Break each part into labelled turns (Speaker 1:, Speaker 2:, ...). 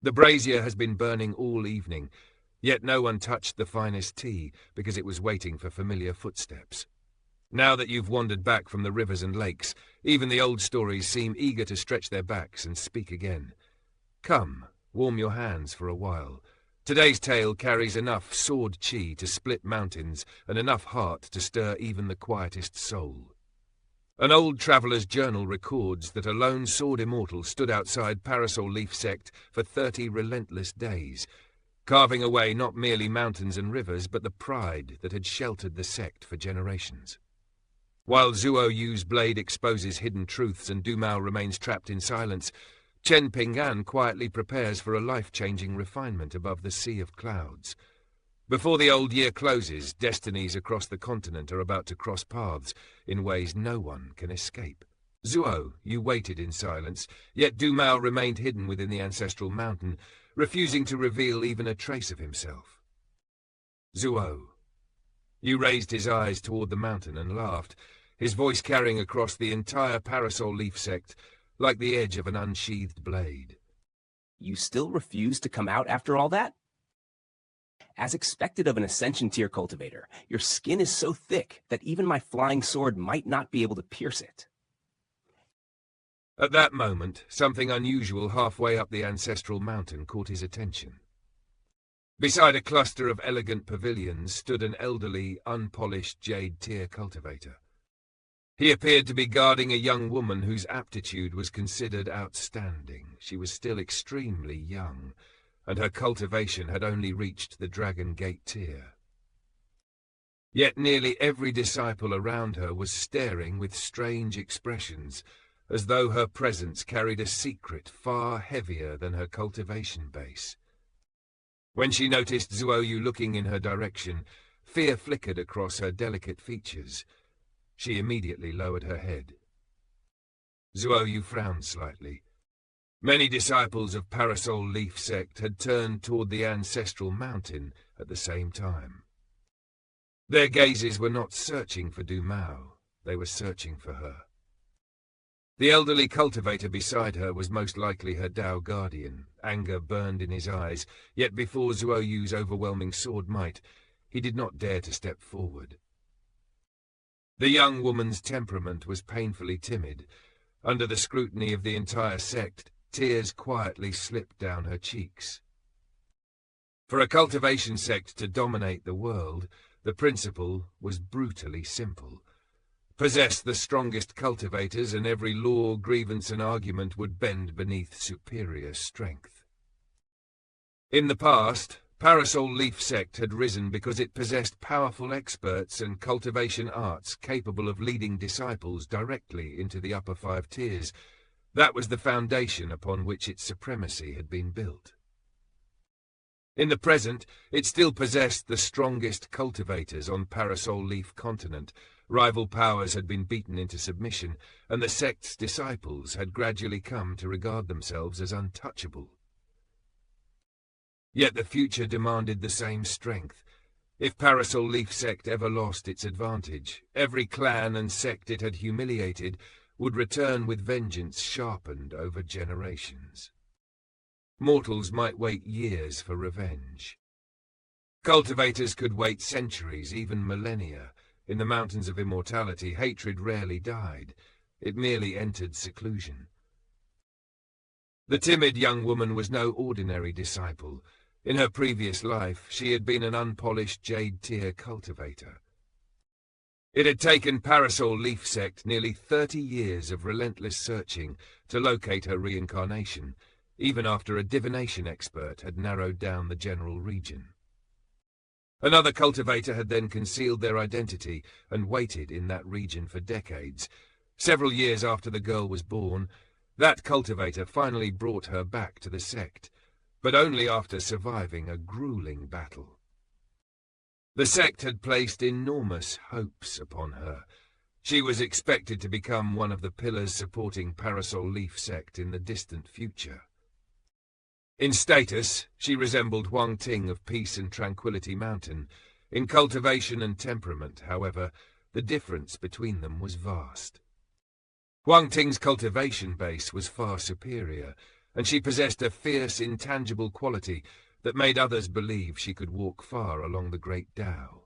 Speaker 1: The brazier has been burning all evening, yet no one touched the finest tea because it was waiting for familiar footsteps. Now that you've wandered back from the rivers and lakes, even the old stories seem eager to stretch their backs and speak again. Come, warm your hands for a while. Today's tale carries enough sword chi to split mountains and enough heart to stir even the quietest soul. An old traveller's journal records that a lone sword immortal stood outside Parasol Leaf Sect for 30 relentless days, carving away not merely mountains and rivers, but the pride that had sheltered the sect for generations. While Zuo Yu's blade exposes hidden truths and Du Mao remains trapped in silence, Chen Ping'an quietly prepares for a life-changing refinement above the sea of clouds. Before the old year closes, destinies across the continent are about to cross paths in ways no one can escape. Zuo You waited in silence, yet Du Mao remained hidden within the ancestral mountain, refusing to reveal even a trace of himself. Zuo You raised his eyes toward the mountain and laughed, his voice carrying across the entire Parasol Leaf Sect like the edge of an unsheathed blade.
Speaker 2: You still refuse to come out after all that? As expected of an Ascension tier cultivator, your skin is so thick that even my flying sword might not be able to pierce it.
Speaker 1: At that moment, something unusual halfway up the ancestral mountain caught his attention. Beside a cluster of elegant pavilions stood an elderly, unpolished jade tier cultivator. He appeared to be guarding a young woman whose aptitude was considered outstanding. She was still extremely young, and her cultivation had only reached the Dragon Gate tier. Yet nearly every disciple around her was staring with strange expressions, as though her presence carried a secret far heavier than her cultivation base. When she noticed Zuo You looking in her direction, fear flickered across her delicate features. She immediately lowered her head. Zuo You frowned slightly. Many disciples of Parasol Leaf Sect had turned toward the ancestral mountain at the same time. Their gazes were not searching for Du Mao, they were searching for her. The elderly cultivator beside her was most likely her Dao guardian. Anger burned in his eyes, yet before Zuo Yu's overwhelming sword might, he did not dare to step forward. The young woman's temperament was painfully timid. Under the scrutiny of the entire sect, tears quietly slipped down her cheeks. For a cultivation sect to dominate the world, the principle was brutally simple. Possess the strongest cultivators, and every law, grievance, and argument would bend beneath superior strength. In the past, Parasol Leaf Sect had risen because it possessed powerful experts and cultivation arts capable of leading disciples directly into the upper 5 tiers. That was the foundation upon which its supremacy had been built. In the present, it still possessed the strongest cultivators on Parasol Leaf continent. Rival powers had been beaten into submission, and the sect's disciples had gradually come to regard themselves as untouchable. Yet the future demanded the same strength. If Parasol Leaf Sect ever lost its advantage, every clan and sect it had humiliated would return with vengeance sharpened over generations. Mortals might wait years for revenge. Cultivators could wait centuries, even millennia. In the mountains of immortality, hatred rarely died. It merely entered seclusion. The timid young woman was no ordinary disciple. In her previous life, she had been an unpolished jade tier cultivator. It had taken Parasol Leaf Sect nearly 30 years of relentless searching to locate her reincarnation, even after a divination expert had narrowed down the general region. Another cultivator had then concealed their identity and waited in that region for decades. Several years after the girl was born, that cultivator finally brought her back to the sect, but only after surviving a grueling battle. The sect had placed enormous hopes upon her. She was expected to become one of the pillars supporting Parasol Leaf Sect in the distant future. In status, she resembled Huang Ting of Peace and Tranquility Mountain. In cultivation and temperament, however, the difference between them was vast. Huang Ting's cultivation base was far superior. and she possessed a fierce, intangible quality that made others believe she could walk far along the great Tao.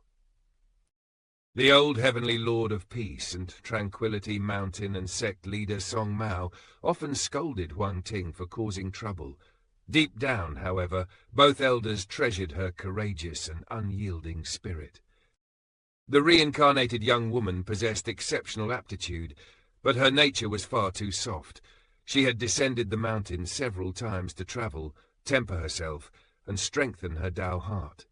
Speaker 1: The old heavenly lord of peace and tranquility mountain and sect leader Song Mao often scolded Huang Ting for causing trouble. Deep down, however, both elders treasured her courageous and unyielding spirit. The reincarnated young woman possessed exceptional aptitude, but her nature was far too soft. She had descended the mountain several times to travel, temper herself, and strengthen her Tao heart.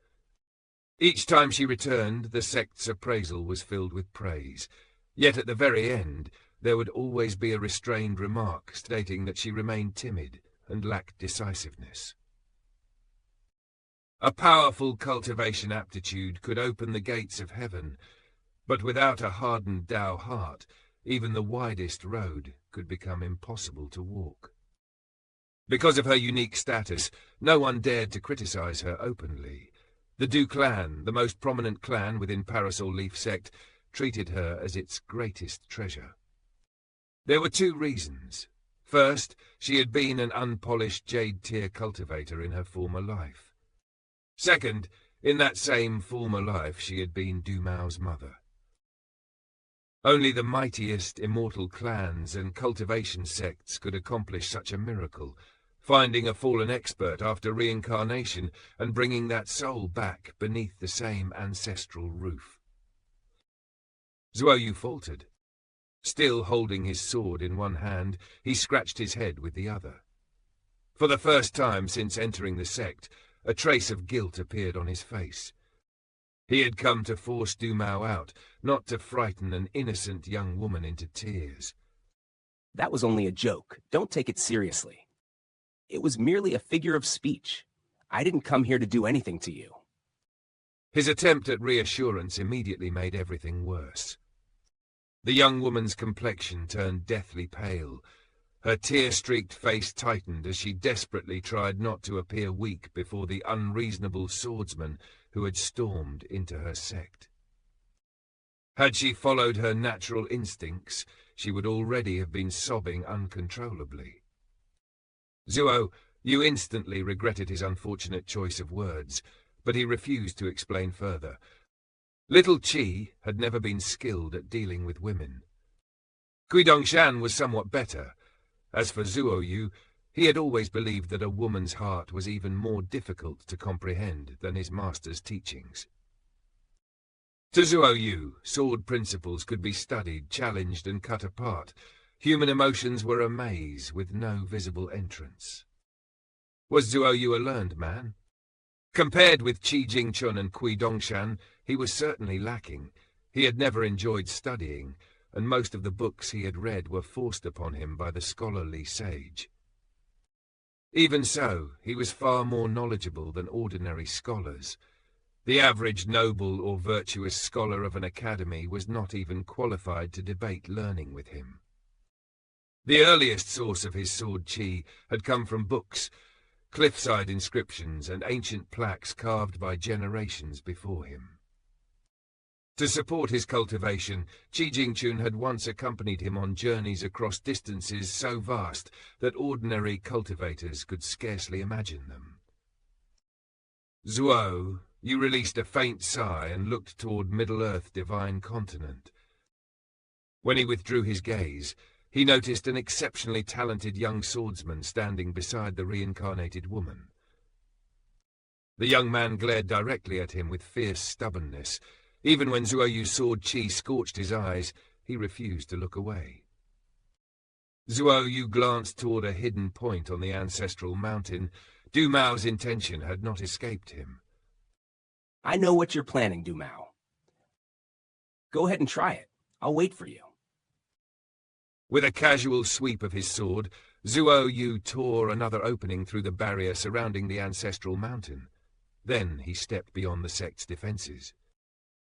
Speaker 1: Each time she returned, the sect's appraisal was filled with praise. Yet at the very end, there would always be a restrained remark stating that she remained timid and lacked decisiveness. A powerful cultivation aptitude could open the gates of heaven, but without a hardened Tao heart, even the widest road could become impossible to walk. Because of her unique status, no one dared to criticize her openly. The Du clan, the most prominent clan within Parasol Leaf Sect, treated her as its greatest treasure. There were two reasons. First, she had been an unpolished jade tier cultivator in her former life. Second, in that same former life she had been Du Mao's mother. Only the mightiest immortal clans and cultivation sects could accomplish such a miracle, finding a fallen expert after reincarnation and bringing that soul back beneath the same ancestral roof. Zuo You faltered. Still holding his sword in one hand, he scratched his head with the other. For the first time since entering the sect, a trace of guilt appeared on his face. He had come to force Du Mao out, not to frighten an innocent young woman into tears.
Speaker 2: That was only a joke. Don't take it seriously. It was merely a figure of speech. I didn't come here to do anything to you.
Speaker 1: His attempt at reassurance immediately made everything worse. The young woman's complexion turned deathly pale. Her tear-streaked face tightened as she desperately tried not to appear weak before the unreasonable swordsman who had stormed into her sect. Had she followed her natural instincts, she would already have been sobbing uncontrollably. Zuo You instantly regretted his unfortunate choice of words, but he refused to explain further. Little Qi had never been skilled at dealing with women. Dongshan was somewhat better. As for Zuo You, he had always believed that a woman's heart was even more difficult to comprehend than his master's teachings. To Zuo You, sword principles could be studied, challenged, and cut apart. Human emotions were a maze with no visible entrance. Was Zuo You a learned man? Compared with Qi Jingchun and Dongshan, he was certainly lacking. He had never enjoyed studying, and most of the books he had read were forced upon him by the scholarly sage. Even so, he was far more knowledgeable than ordinary scholars. The average noble or virtuous scholar of an academy was not even qualified to debate learning with him. The earliest source of his sword Qi had come from books, cliffside inscriptions, and ancient plaques carved by generations before him. To support his cultivation, Qi Jingchun had once accompanied him on journeys across distances so vast that ordinary cultivators could scarcely imagine them. Zuo You released a faint sigh and looked toward Middle-earth divine continent. When he withdrew his gaze, he noticed an exceptionally talented young swordsman standing beside the reincarnated woman. The young man glared directly at him with fierce stubbornness. Even when Zuo Yu's sword Qi scorched his eyes, he refused to look away. Zuo Yu glanced toward a hidden point on the ancestral mountain. Du Mao's intention had not escaped him.
Speaker 2: I know what you're planning, Du Mao. Go ahead and try it. I'll wait for you.
Speaker 1: With a casual sweep of his sword, Zuo Yu tore another opening through the barrier surrounding the ancestral mountain. Then he stepped beyond the sect's defenses.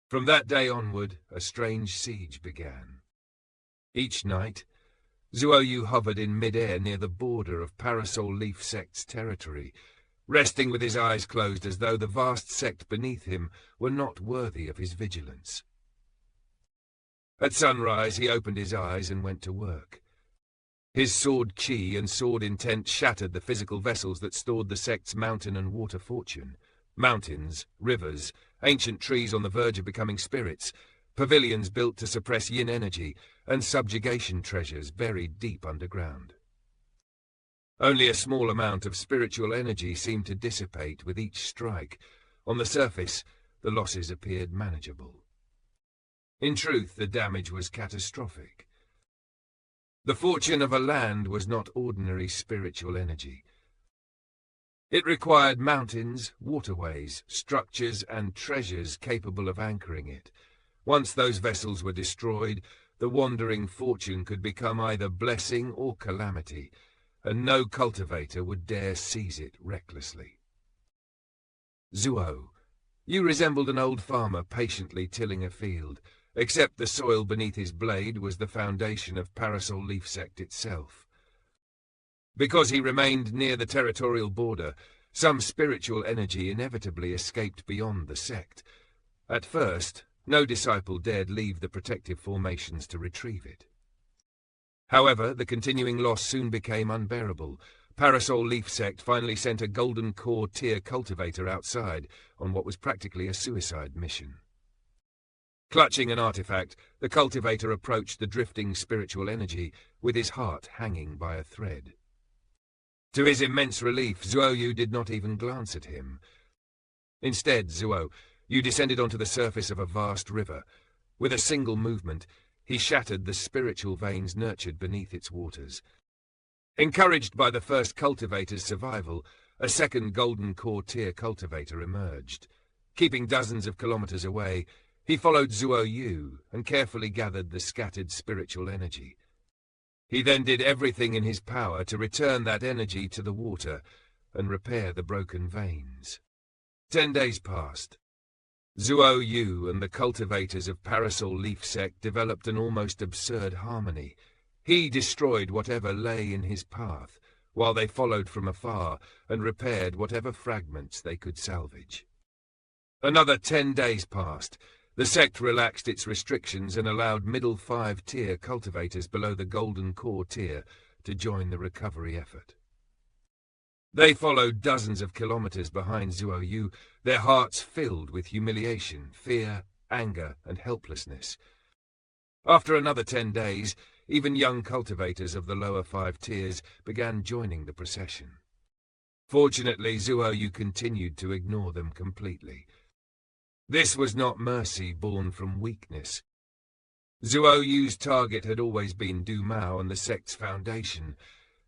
Speaker 1: From that day onward, a strange siege began. Each night, Zuo Yu hovered in mid-air near the border of Parasol Leaf Sect's territory, resting with his eyes closed as though the vast sect beneath him were not worthy of his vigilance. At sunrise, he opened his eyes and went to work. His sword chi and sword intent shattered the physical vessels that stored the sect's mountain and water fortune. Mountains, rivers, ancient trees on the verge of becoming spirits, pavilions built to suppress yin energy, and subjugation treasures buried deep underground. Only a small amount of spiritual energy seemed to dissipate with each strike. On the surface, the losses appeared manageable. In truth, the damage was catastrophic. The fortune of a land was not ordinary spiritual energy. It required mountains, waterways, structures, and treasures capable of anchoring it. Once those vessels were destroyed, the wandering fortune could become either blessing or calamity, and no cultivator would dare seize it recklessly. Zuo, you resembled an old farmer patiently tilling a field, except the soil beneath his blade was the foundation of Parasol Leaf Sect itself. Because he remained near the territorial border, some spiritual energy inevitably escaped beyond the sect. At first, no disciple dared leave the protective formations to retrieve it. However, the continuing loss soon became unbearable. Parasol Leaf Sect finally sent a golden core tier cultivator outside on what was practically a suicide mission. Clutching an artifact, the cultivator approached the drifting spiritual energy, with his heart hanging by a thread. To his immense relief, Zuo You did not even glance at him. Instead, Zuo, you descended onto the surface of a vast river. With a single movement, he shattered the spiritual veins nurtured beneath its waters. Encouraged by the first cultivator's survival, a second golden core tier cultivator emerged. Keeping dozens of kilometers away, he followed Zuo You and carefully gathered the scattered spiritual energy. He then did everything in his power to return that energy to the water and repair the broken veins. 10 days passed. Zuo You and the cultivators of Parasol Leaf Sect developed an almost absurd harmony. He destroyed whatever lay in his path, while they followed from afar and repaired whatever fragments they could salvage. Another 10 days passed. The sect relaxed its restrictions and allowed middle 5-tier cultivators below the golden core tier to join the recovery effort. They followed dozens of kilometers behind Zuo You, their hearts filled with humiliation, fear, anger, and helplessness. After another 10 days, even young cultivators of the lower 5 tiers began joining the procession. Fortunately, Zuo You continued to ignore them completely. This was not mercy born from weakness. Zuo Yu's target had always been Du Mao and the sect's foundation.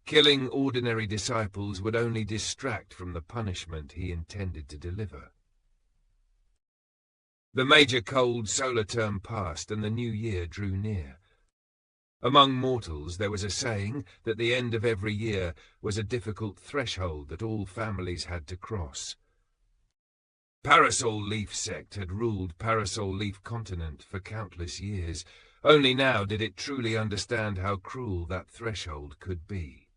Speaker 1: Killing ordinary disciples would only distract from the punishment he intended to deliver. The major cold solar term passed and the new year drew near. Among mortals there was a saying that the end of every year was a difficult threshold that all families had to cross. Parasol Leaf Sect had ruled Parasol Leaf Continent for countless years. Only now did it truly understand how cruel that threshold could be.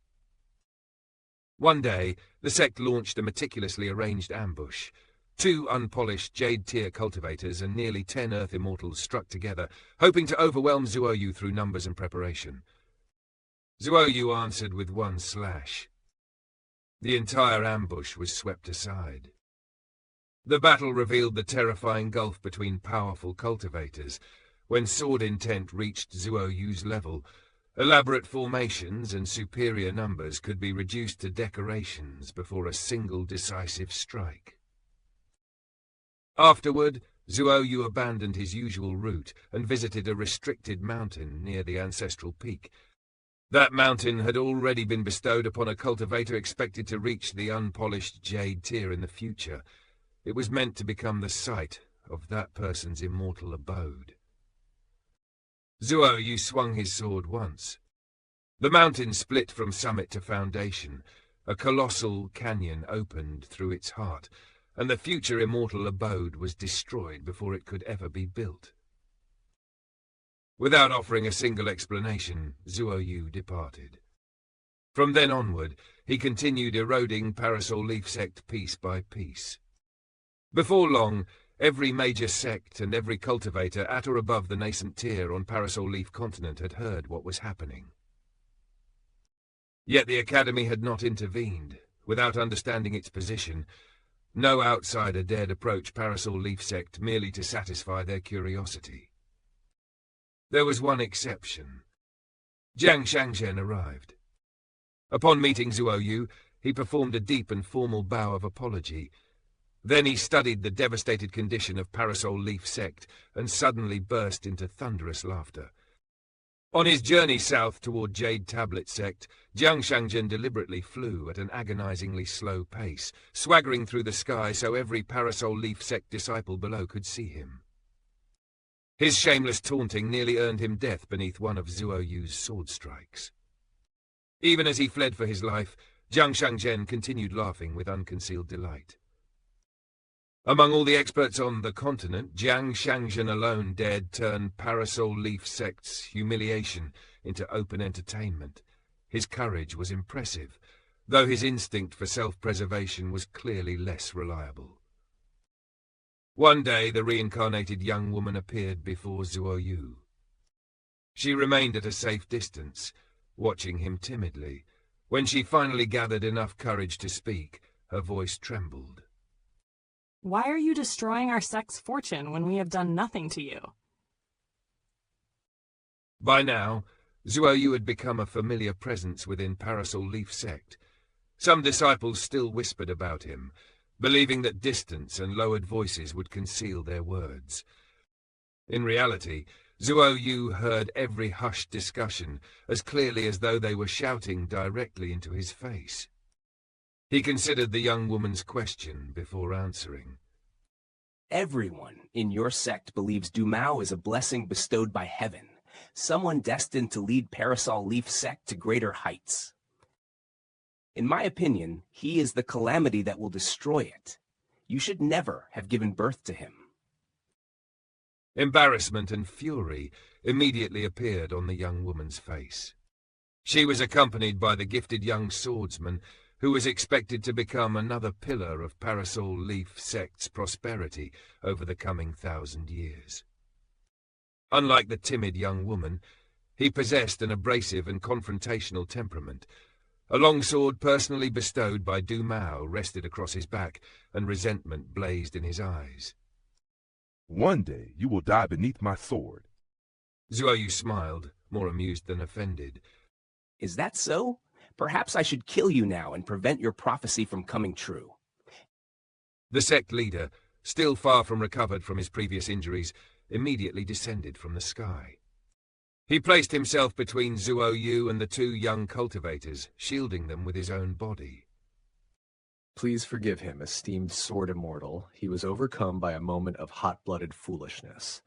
Speaker 1: One day, the sect launched a meticulously arranged ambush. 2 unpolished jade-tier cultivators and nearly 10 Earth Immortals struck together, hoping to overwhelm Zuo You through numbers and preparation. Zuo You answered with 1 slash. The entire ambush was swept aside. The battle revealed the terrifying gulf between powerful cultivators. When sword intent reached Zuo Yu's level, elaborate formations and superior numbers could be reduced to decorations before a single decisive strike. Afterward, Zuo You abandoned his usual route and visited a restricted mountain near the ancestral peak. That mountain had already been bestowed upon a cultivator expected to reach the unpolished jade tier in the future. It was meant to become the site of that person's immortal abode. Zuo You swung his sword once. The mountain split from summit to foundation. A colossal canyon opened through its heart, and the future immortal abode was destroyed before it could ever be built. Without offering a single explanation, Zuo You departed. From then onward, he continued eroding Parasol Leaf Sect piece by piece. Before long, every major sect and every cultivator at or above the nascent tier on Parasol Leaf Continent had heard what was happening. Yet the Academy had not intervened. Without understanding its position, no outsider dared approach Parasol Leaf Sect merely to satisfy their curiosity. There was one exception. Xianxia arrived. Upon meeting Zuo You, he performed a deep and formal bow of apology. Then he studied the devastated condition of Parasol Leaf Sect and suddenly burst into thunderous laughter. On his journey south toward Jade Tablet Sect, Xianxia deliberately flew at an agonizingly slow pace, swaggering through the sky so every Parasol Leaf Sect disciple below could see him. His shameless taunting nearly earned him death beneath one of Zuo Yu's sword strikes. Even as he fled for his life, Xianxia continued laughing with unconcealed delight. Among all the experts on the continent, Xianxia alone dared turn Parasol Leaf Sect's humiliation into open entertainment. His courage was impressive, though his instinct for self-preservation was clearly less reliable. One day, the reincarnated young woman appeared before Zuo You. She remained at a safe distance, watching him timidly. When she finally gathered enough courage to speak, her voice trembled.
Speaker 3: Why are you destroying our sect's fortune when we have done nothing to you?
Speaker 1: By now, Zuo You had become a familiar presence within Parasol Leaf Sect. Some disciples still whispered about him, believing that distance and lowered voices would conceal their words. In reality, Zuo You heard every hushed discussion as clearly as though they were shouting directly into his face. He considered the young woman's question before answering.
Speaker 2: Everyone in your sect believes Dumao is a blessing bestowed by heaven, someone destined to lead Parasol Leaf Sect to greater heights. In my opinion, he is the calamity that will destroy it. You should never have given birth to him.
Speaker 1: Embarrassment and fury immediately appeared on the young woman's face. She was accompanied by the gifted young swordsman, who was expected to become another pillar of Parasol Leaf Sect's prosperity over the coming 1,000 years. Unlike the timid young woman, he possessed an abrasive and confrontational temperament. A long sword personally bestowed by Dumao rested across his back, and resentment blazed in his eyes.
Speaker 4: One day you will die beneath my sword.
Speaker 1: Zuo You smiled, more amused than offended.
Speaker 2: Is that so? Perhaps I should kill you now and prevent your prophecy from coming true.
Speaker 1: The sect leader, still far from recovered from his previous injuries, immediately descended from the sky. He placed himself between Zuo You and the two young cultivators, shielding them with his own body.
Speaker 5: Please forgive him, esteemed sword immortal. He was overcome by a moment of hot-blooded foolishness.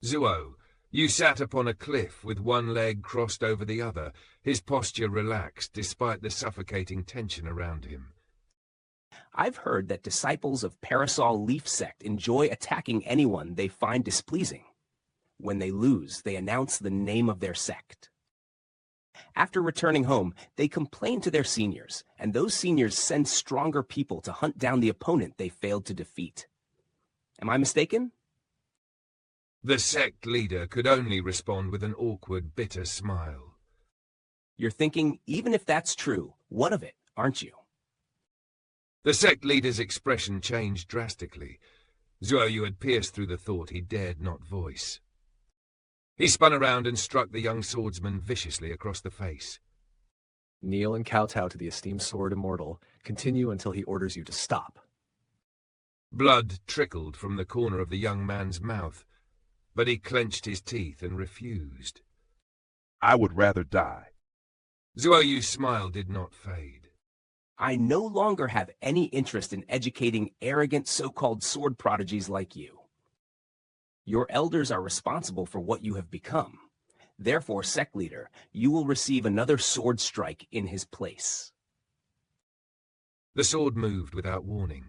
Speaker 1: Zuo You sat upon a cliff with one leg crossed over the other, his posture relaxed despite the suffocating tension around him.
Speaker 2: I've heard that disciples of Parasol Leaf Sect enjoy attacking anyone they find displeasing. When they lose, they announce the name of their sect. After returning home, they complain to their seniors, and those seniors send stronger people to hunt down the opponent they failed to defeat. Am I mistaken?
Speaker 1: The sect leader could only respond with an awkward, bitter smile.
Speaker 2: You're thinking, even if that's true, what of it, aren't you?
Speaker 1: The sect leader's expression changed drastically. Zuo You had pierced through the thought he dared not voice. He spun around and struck the young swordsman viciously across the face.
Speaker 5: Kneel and kowtow to the esteemed sword immortal. Continue until he orders you to stop.
Speaker 1: Blood trickled from the corner of the young man's mouth, but he clenched his teeth and refused.
Speaker 4: I would rather die.
Speaker 1: Zuo Yu's smile did not fade.
Speaker 2: I no longer have any interest in educating arrogant so-called sword prodigies like you. Your elders are responsible for what you have become. Therefore, sect leader, you will receive another sword strike in his place.
Speaker 1: The sword moved without warning.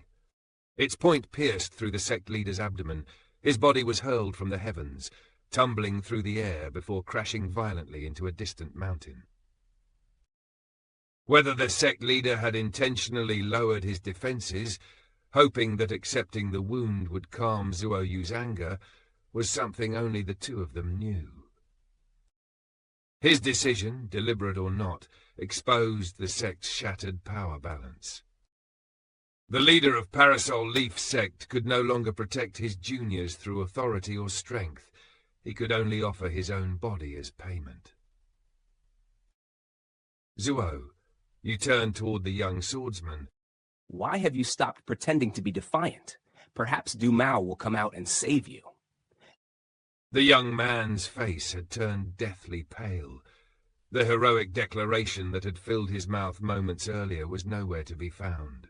Speaker 1: Its point pierced through the sect leader's abdomen. His body was hurled from the heavens, tumbling through the air before crashing violently into a distant mountain. Whether the sect leader had intentionally lowered his defenses, hoping that accepting the wound would calm Zuo Yu's anger, was something only the two of them knew. His decision, deliberate or not, exposed the sect's shattered power balance. The leader of Parasol Leaf Sect could no longer protect his juniors through authority or strength. He could only offer his own body as payment. Zuo, you turned toward the young swordsman.
Speaker 2: Why have you stopped pretending to be defiant? Perhaps Du Mao will come out and save you.
Speaker 1: The young man's face had turned deathly pale. The heroic declaration that had filled his mouth moments earlier was nowhere to be found.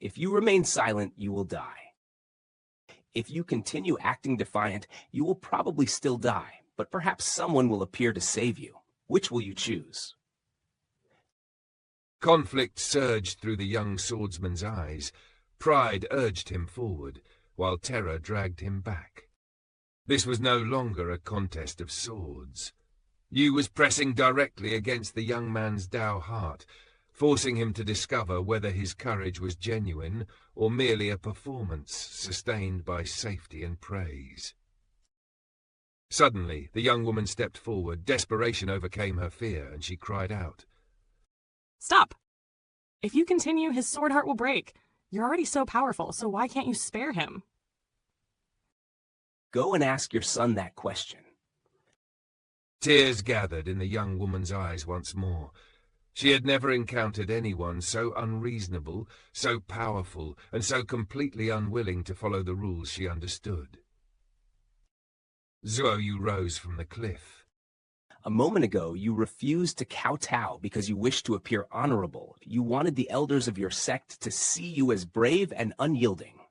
Speaker 2: If you remain silent, you will die. If you continue acting defiant, you will probably still die, but perhaps someone will appear to save you. Which will you choose?
Speaker 1: Conflict surged through the young swordsman's eyes. Pride urged him forward, while terror dragged him back. This was no longer a contest of swords. Yu was pressing directly against the young man's Dao heart, forcing him to discover whether his courage was genuine or merely a performance sustained by safety and praise. Suddenly, the young woman stepped forward. Desperation overcame her fear, and she cried out.
Speaker 3: Stop! If you continue, his sword heart will break. You're already so powerful, so why can't you spare him?
Speaker 2: Go and ask your son that question.
Speaker 1: Tears gathered in the young woman's eyes once more. She had never encountered anyone so unreasonable, so powerful, and so completely unwilling to follow the rules she understood. Zuo You rose from the cliff.
Speaker 2: A moment ago, you refused to kowtow because you wished to appear honorable. You wanted the elders of your sect to see you as brave and unyielding.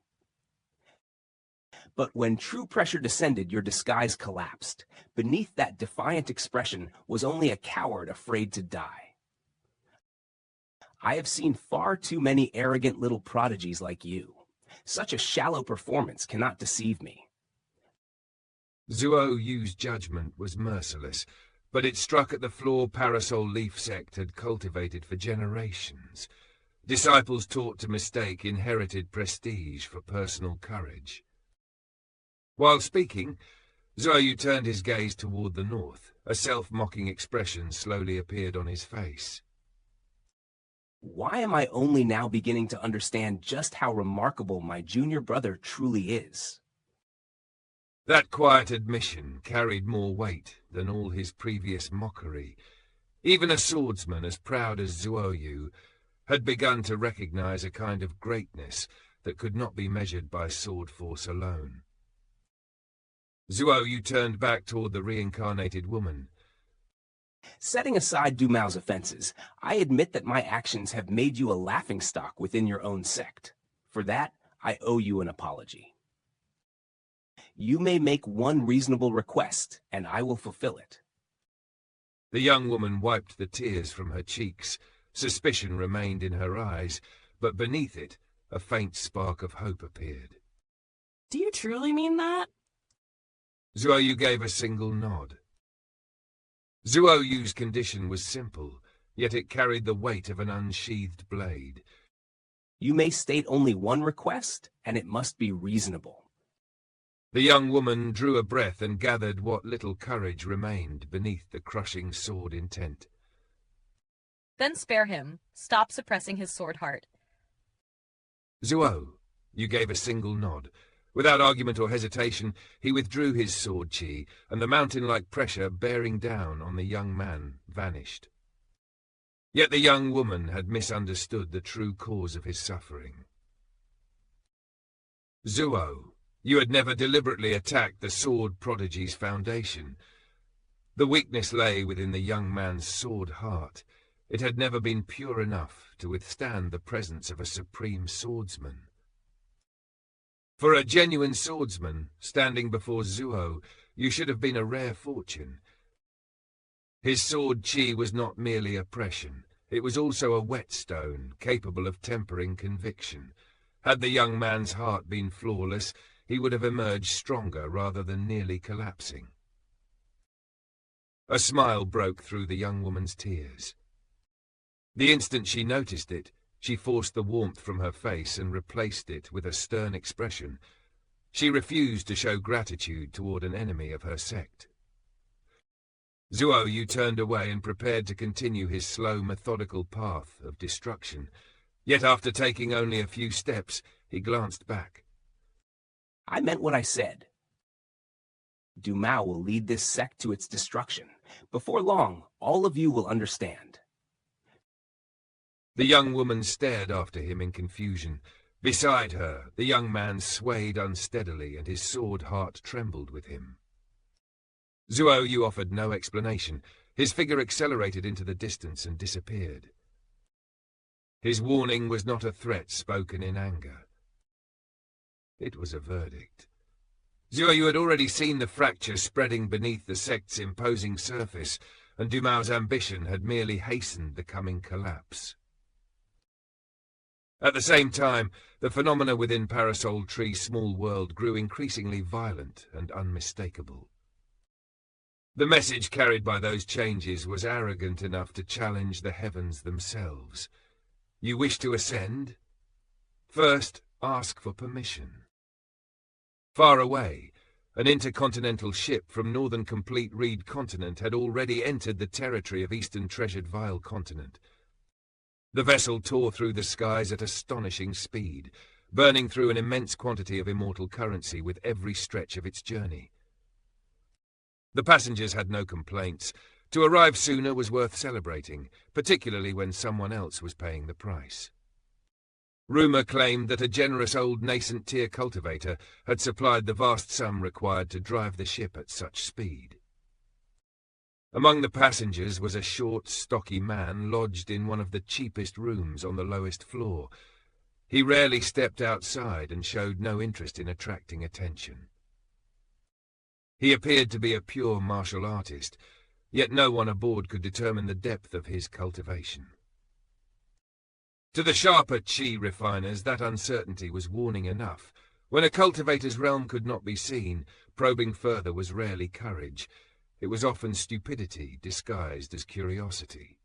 Speaker 2: But when true pressure descended, your disguise collapsed. Beneath that defiant expression was only a coward afraid to die. I have seen far too many arrogant little prodigies like you. Such a shallow performance cannot deceive me.
Speaker 1: Zuo Yu's judgment was merciless, but it struck at the flaw Parasol Leaf Sect had cultivated for generations. Disciples taught to mistake inherited prestige for personal courage. While speaking, Zuo Yu turned his gaze toward the north. A self-mocking expression slowly appeared on his face.
Speaker 2: Why am I only now beginning to understand just how remarkable my junior brother truly is?
Speaker 1: That quiet admission carried more weight than all his previous mockery. Even a swordsman as proud as Zuo Yu had begun to recognize a kind of greatness that could not be measured by sword force alone. Zuo Yu turned back toward the reincarnated woman.
Speaker 2: Setting aside Du Mao's offenses, I admit that my actions have made you a laughingstock within your own sect. For that, I owe you an apology. You may make one reasonable request, and I will fulfill it.
Speaker 1: The young woman wiped the tears from her cheeks. Suspicion remained in her eyes, but beneath it, a faint spark of hope appeared.
Speaker 3: Do you truly mean that?
Speaker 1: Zuo Yu gave a single nod. Zuo Yu's condition was simple, yet it carried the weight of an unsheathed blade.
Speaker 2: You may state only one request, and it must be reasonable.
Speaker 1: The young woman drew a breath and gathered what little courage remained beneath the crushing sword intent.
Speaker 6: Then spare him. Stop suppressing his sword heart.
Speaker 1: Zuo, you gave a single nod. Without argument or hesitation, he withdrew his sword chi, and the mountain-like pressure bearing down on the young man vanished. Yet the young woman had misunderstood the true cause of his suffering. Zuo, you had never deliberately attacked the sword prodigy's foundation. The weakness lay within the young man's sword heart. It had never been pure enough to withstand the presence of a supreme swordsman. For a genuine swordsman, standing before Zuo, you should have been a rare fortune. His sword chi was not merely oppression, it was also a whetstone capable of tempering conviction. Had the young man's heart been flawless, he would have emerged stronger rather than nearly collapsing. A smile broke through the young woman's tears. The instant she noticed it, she forced the warmth from her face and replaced it with a stern expression. She refused to show gratitude toward an enemy of her sect. Zuo You turned away and prepared to continue his slow, methodical path of destruction. Yet after taking only a few steps, he glanced back.
Speaker 2: I meant what I said. Du Mao will lead this sect to its destruction. Before long, all of you will understand.
Speaker 1: The young woman stared after him in confusion. Beside her, the young man swayed unsteadily, and his sword heart trembled with him. Zuo You offered no explanation. His figure accelerated into the distance and disappeared. His warning was not a threat spoken in anger. It was a verdict. Zuo You had already seen the fracture spreading beneath the sect's imposing surface, and Du Mao's ambition had merely hastened the coming collapse. At the same time, the phenomena within Parasol Tree's small world grew increasingly violent and unmistakable. The message carried by those changes was arrogant enough to challenge the heavens themselves. You wish to ascend? First, ask for permission. Far away, an intercontinental ship from northern Complete Reed Continent had already entered the territory of Eastern Treasured Vile Continent. The vessel tore through the skies at astonishing speed, burning through an immense quantity of immortal currency with every stretch of its journey. The passengers had no complaints. To arrive sooner was worth celebrating, particularly when someone else was paying the price. Rumour claimed that a generous old nascent tier cultivator had supplied the vast sum required to drive the ship at such speed. Among the passengers was a short, stocky man lodged in one of the cheapest rooms on the lowest floor. He rarely stepped outside and showed no interest in attracting attention. He appeared to be a pure martial artist, yet no one aboard could determine the depth of his cultivation. To the sharper chi refiners, that uncertainty was warning enough. When a cultivator's realm could not be seen, probing further was rarely courage. It was often stupidity disguised as curiosity.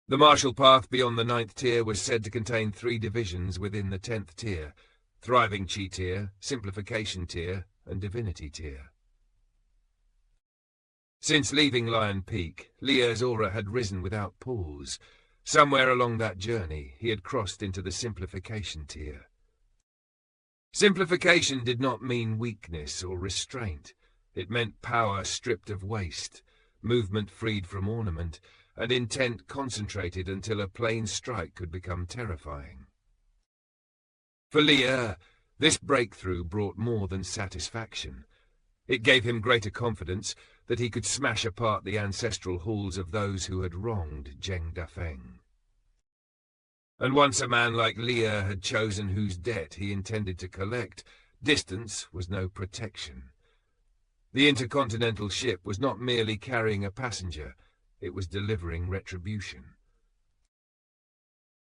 Speaker 1: The martial path beyond the 9th tier was said to contain 3 divisions within the 10th tier: Thriving Chi tier, Simplification tier, and Divinity tier. Since leaving Lion Peak, Lie's aura had risen without pause. Somewhere along that journey, he had crossed into the Simplification tier. Simplification did not mean weakness or restraint. It meant power stripped of waste, movement freed from ornament, and intent concentrated until a plain strike could become terrifying. For Lie, this breakthrough brought more than satisfaction. It gave him greater confidence that he could smash apart the ancestral halls of those who had wronged Zheng Dafeng. And once a man like Lie had chosen whose debt he intended to collect, distance was no protection. The intercontinental ship was not merely carrying a passenger, it was delivering retribution.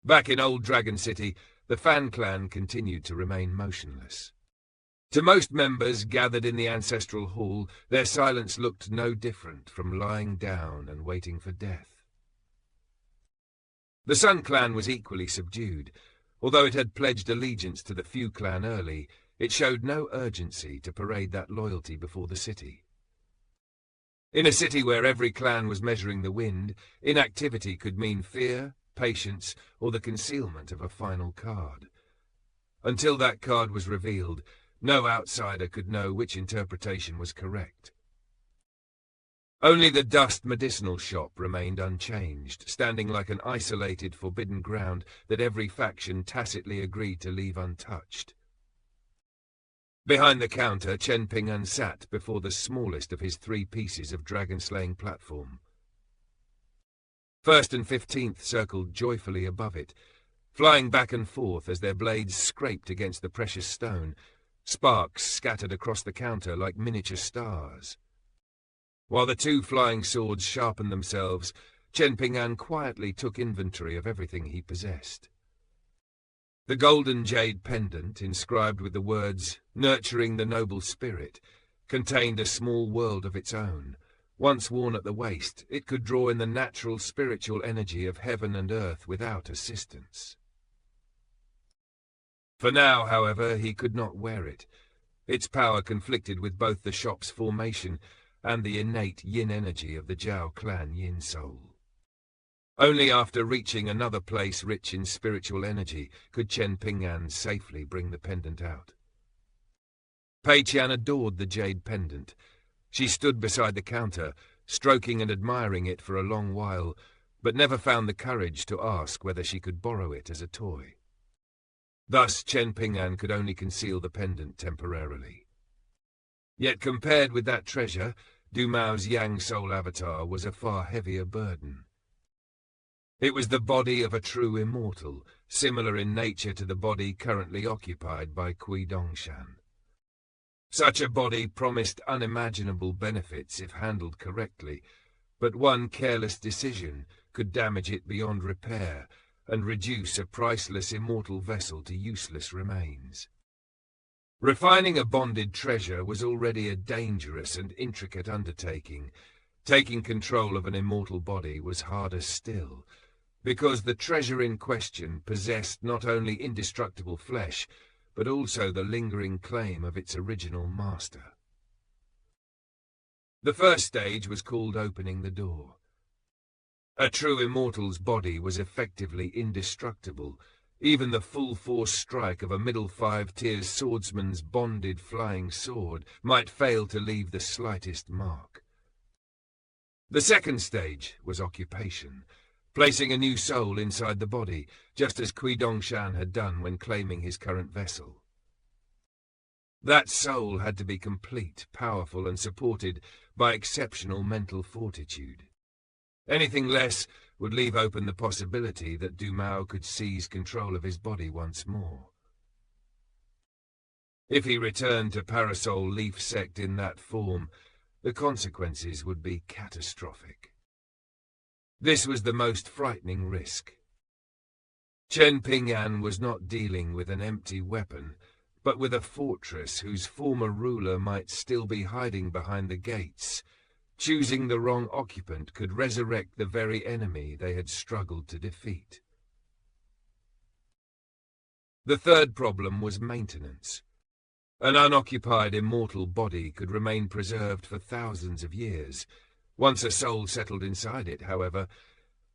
Speaker 1: Back in Old Dragon City, the Fan clan continued to remain motionless. To most members gathered in the ancestral hall, their silence looked no different from lying down and waiting for death. The Sun clan was equally subdued. Although it had pledged allegiance to the Fu clan early, it showed no urgency to parade that loyalty before the city. In a city where every clan was measuring the wind, inactivity could mean fear, patience, or the concealment of a final card. Until that card was revealed, no outsider could know which interpretation was correct. Only the dust medicinal shop remained unchanged, standing like an isolated, forbidden ground that every faction tacitly agreed to leave untouched. Behind the counter, Chen Ping'an sat before the smallest of his 3 pieces of dragon-slaying platform. 1st and 15th circled joyfully above it, flying back and forth as their blades scraped against the precious stone. Sparks scattered across the counter like miniature stars. While the 2 flying swords sharpened themselves, Chen Ping'an quietly took inventory of everything he possessed. The golden jade pendant, inscribed with the words, "Nurturing the Noble Spirit," contained a small world of its own. Once worn at the waist, it could draw in the natural spiritual energy of heaven and earth without assistance. For now, however, he could not wear it. Its power conflicted with both the shop's formation and the innate yin energy of the Zhao clan yin soul. Only after reaching another place rich in spiritual energy could Chen Ping'an safely bring the pendant out. Pei Qian adored the jade pendant. She stood beside the counter, stroking and admiring it for a long while, but never found the courage to ask whether she could borrow it as a toy. Thus Chen Ping'an could only conceal the pendant temporarily. Yet compared with that treasure, Du Mao's Yang soul avatar was a far heavier burden. It was the body of a true immortal, similar in nature to the body currently occupied by Qidongshan. Such a body promised unimaginable benefits if handled correctly, but one careless decision could damage it beyond repair and reduce a priceless immortal vessel to useless remains. Refining a bonded treasure was already a dangerous and intricate undertaking. Taking control of an immortal body was harder still, because the treasure in question possessed not only indestructible flesh, but also the lingering claim of its original master. The first stage was called opening the door. A true immortal's body was effectively indestructible. Even the full-force strike of a middle 5 tiers swordsman's bonded flying sword might fail to leave the slightest mark. The second stage was occupation, placing a new soul inside the body, just as Qidongshan had done when claiming his current vessel. That soul had to be complete, powerful, and supported by exceptional mental fortitude. Anything less would leave open the possibility that Du Mao could seize control of his body once more. If he returned to Parasol Leaf Sect in that form, the consequences would be catastrophic. This was the most frightening risk. Chen Ping'an was not dealing with an empty weapon, but with a fortress whose former ruler might still be hiding behind the gates. Choosing the wrong occupant could resurrect the very enemy they had struggled to defeat. The third problem was maintenance. An unoccupied immortal body could remain preserved for thousands of years. Once a soul settled inside it, however,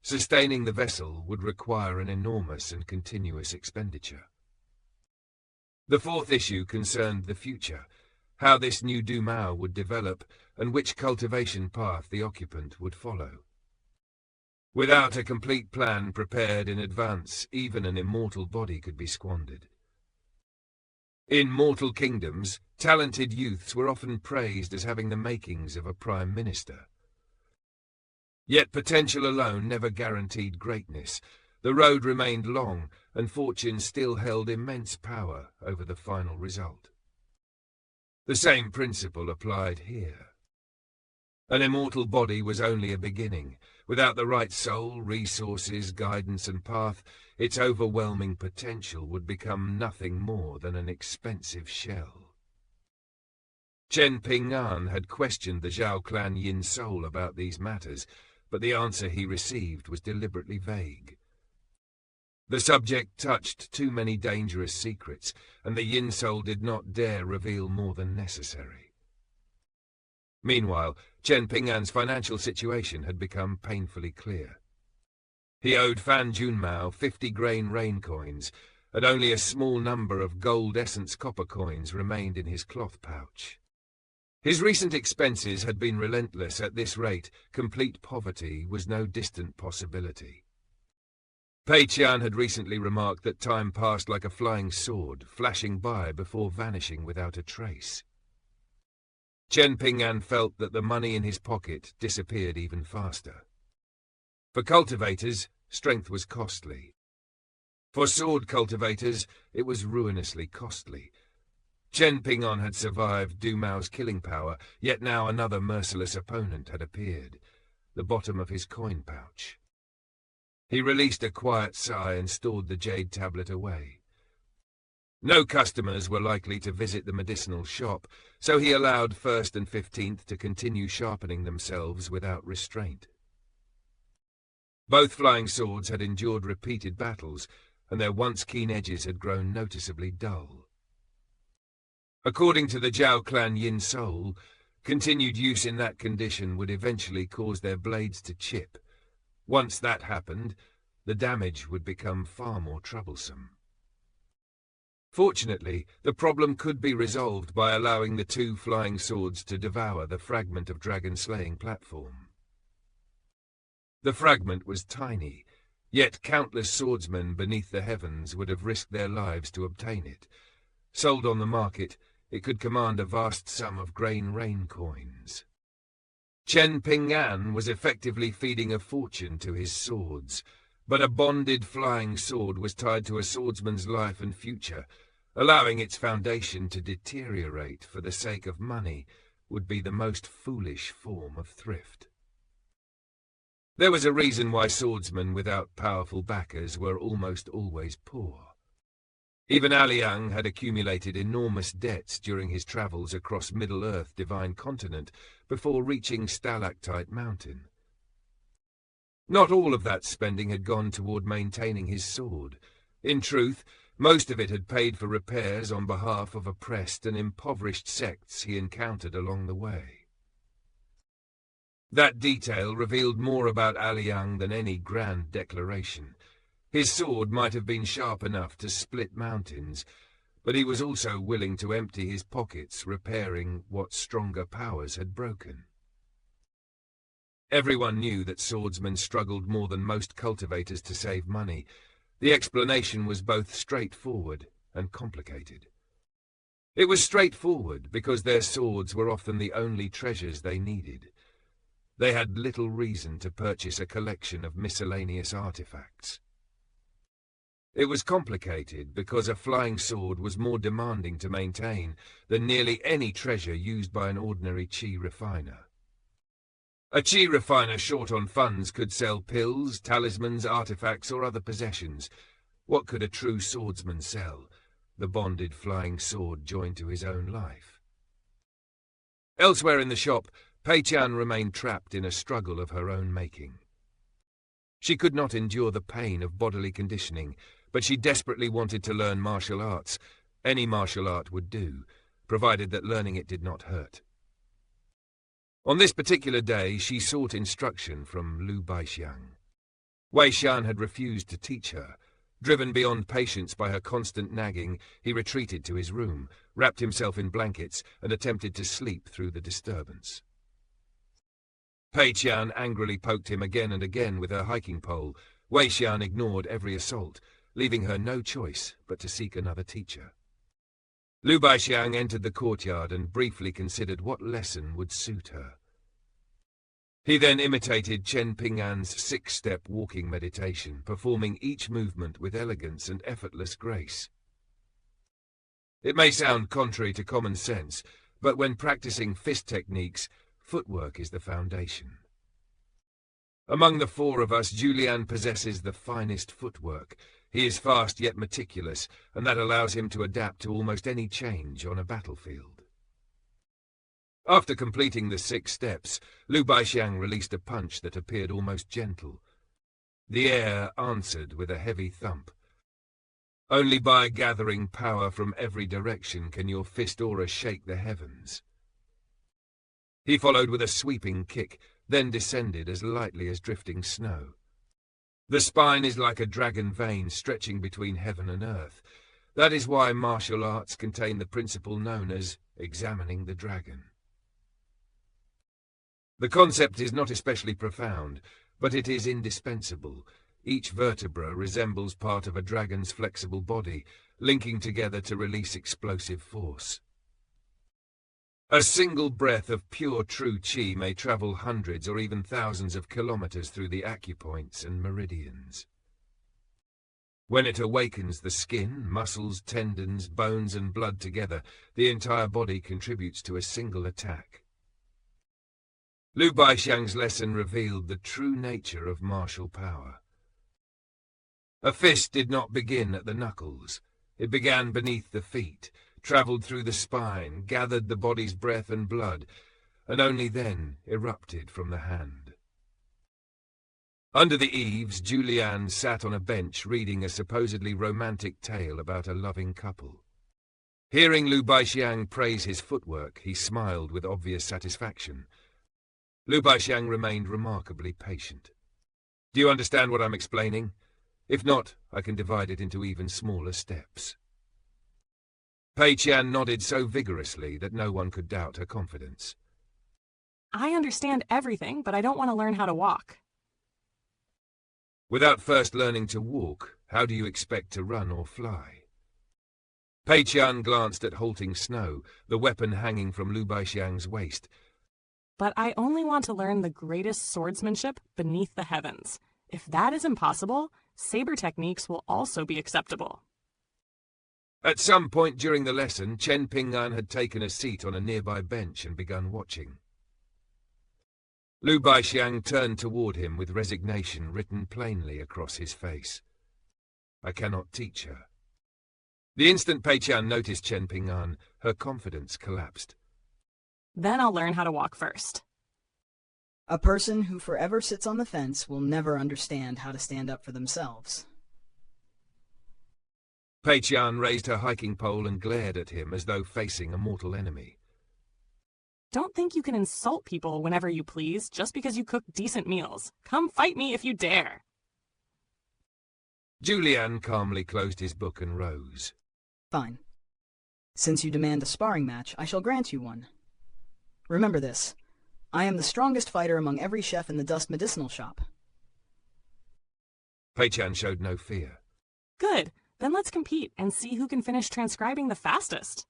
Speaker 1: sustaining the vessel would require an enormous and continuous expenditure. The fourth issue concerned the future, how this new Du Mao would develop, and which cultivation path the occupant would follow. Without a complete plan prepared in advance, even an immortal body could be squandered. In mortal kingdoms, talented youths were often praised as having the makings of a prime minister. Yet potential alone never guaranteed greatness. The road remained long, and fortune still held immense power over the final result. The same principle applied here. An immortal body was only a beginning. Without the right soul, resources, guidance, and path, its overwhelming potential would become nothing more than an expensive shell. Chen Ping'an had questioned the Zhao clan yin soul about these matters, but the answer he received was deliberately vague. The subject touched too many dangerous secrets, and the yin soul did not dare reveal more than necessary. Meanwhile, Chen Ping'an's financial situation had become painfully clear. He owed Fan Junmao 50 grain rain coins, and only a small number of gold essence copper coins remained in his cloth pouch. His recent expenses had been relentless. At this rate, complete poverty was no distant possibility. Pei Qian had recently remarked that time passed like a flying sword, flashing by before vanishing without a trace. Chen Ping'an felt that the money in his pocket disappeared even faster. For cultivators, strength was costly. For sword cultivators, it was ruinously costly. Chen Ping'an had survived Du Mao's killing power, yet now another merciless opponent had appeared, the bottom of his coin pouch. He released a quiet sigh and stored the jade tablet away. No customers were likely to visit the medicinal shop, so he allowed First and 15th to continue sharpening themselves without restraint. Both flying swords had endured repeated battles, and their once keen edges had grown noticeably dull. According to the Zhao clan yin soul, Continued use in that condition would eventually cause their blades to chip. Once that happened, the damage would become far more troublesome. Fortunately, the problem could be resolved by allowing the two flying swords to devour the fragment of dragon-slaying platform. The fragment was tiny, yet countless swordsmen beneath the heavens would have risked their lives to obtain it. Sold on the market, it could command a vast sum of grain rain coins. Chen Ping'an was effectively feeding a fortune to his swords, but a bonded flying sword was tied to a swordsman's life and future. Allowing its foundation to deteriorate for the sake of money would be the most foolish form of thrift. There was a reason why swordsmen without powerful backers were almost always poor. Even Liang had accumulated enormous debts during his travels across Middle-earth Divine Continent before reaching Stalactite Mountain. Not all of that spending had gone toward maintaining his sword. In truth, most of it had paid for repairs on behalf of oppressed and impoverished sects he encountered along the way. That detail revealed more about Liang than any grand declaration. His sword might have been sharp enough to split mountains, but he was also willing to empty his pockets repairing what stronger powers had broken. Everyone knew that swordsmen struggled more than most cultivators to save money. The explanation was both straightforward and complicated. It was straightforward because their swords were often the only treasures they needed. They had little reason to purchase a collection of miscellaneous artifacts. It was complicated because a flying sword was more demanding to maintain than nearly any treasure used by an ordinary qi refiner. A qi refiner short on funds could sell pills, talismans, artifacts, or other possessions. What could a true swordsman sell? The bonded flying sword joined to his own life. Elsewhere in the shop, Pei Qian remained trapped in a struggle of her own making. She could not endure the pain of bodily conditioning, but she desperately wanted to learn martial arts. Any martial art would do, provided that learning it did not hurt. On this particular day, she sought instruction from Lu Baixiang. Wei Xian had refused to teach her. Driven beyond patience by her constant nagging, he retreated to his room, wrapped himself in blankets, and attempted to sleep through the disturbance. Pei Qian angrily poked him again and again with her hiking pole. Wei Xian ignored every assault, leaving her no choice but to seek another teacher. Lu Baixiang entered the courtyard and briefly considered what lesson would suit her. He then imitated Chen Ping'an's 6-step walking meditation, performing each movement with elegance and effortless grace. It may sound contrary to common sense, but when practicing fist techniques, footwork is the foundation. Among the four of us, Julian possesses the finest footwork. He is fast yet meticulous, and that allows him to adapt to almost any change on a battlefield. After completing the 6 steps, Lu Baixiang released a punch that appeared almost gentle. The air answered with a heavy thump. Only by gathering power from every direction can your fist aura shake the heavens. He followed with a sweeping kick, then descended as lightly as drifting snow. The spine is like a dragon vein stretching between heaven and earth. That is why martial arts contain the principle known as examining the dragon. The concept is not especially profound, but it is indispensable. Each vertebra resembles part of a dragon's flexible body, linking together to release explosive force. A single breath of pure true qi may travel hundreds or even thousands of kilometers through the acupoints and meridians. When it awakens the skin, muscles, tendons, bones and blood together, the entire body contributes to a single attack. Lu Baixiang's lesson revealed the true nature of martial power. A fist did not begin at the knuckles. It began beneath the feet, travelled through the spine, gathered the body's breath and blood, and only then erupted from the hand. Under the eaves, Julian sat on a bench reading a supposedly romantic tale about a loving couple. Hearing Lu Baixiang praise his footwork, he smiled with obvious satisfaction. Lu Baixiang remained remarkably patient. Do you understand what I'm explaining? If not, I can divide it into even smaller steps. Pei Qian nodded so vigorously that no one could doubt her confidence.
Speaker 3: I understand everything, but I don't want to learn how to walk.
Speaker 1: Without first learning to walk, how do you expect to run or fly? Pei Qian glanced at halting snow, the weapon hanging from Lu Baixiang's waist.
Speaker 3: But I only want to learn the greatest swordsmanship beneath the heavens. If that is impossible, saber techniques will also be acceptable.
Speaker 1: At some point during the lesson, Chen Ping'an had taken a seat on a nearby bench and begun watching. Lu Baixiang turned toward him with resignation written plainly across his face. I cannot teach her. The instant Pei Qian noticed Chen Ping'an, her confidence collapsed.
Speaker 3: Then I'll learn how to walk first.
Speaker 7: A person who forever sits on the fence will never understand how to stand up for themselves.
Speaker 1: Pei Qian raised her hiking pole and glared at him as though facing a mortal enemy.
Speaker 3: Don't think you can insult people whenever you please just because you cook decent meals. Come fight me if you dare.
Speaker 1: Julian calmly closed his book and rose.
Speaker 7: Fine. Since you demand a sparring match, I shall grant you one. Remember this. I am the strongest fighter among every chef in the dust medicinal shop.
Speaker 1: Pei Qian showed no fear.
Speaker 3: Good. Then let's compete and see who can finish transcribing the fastest.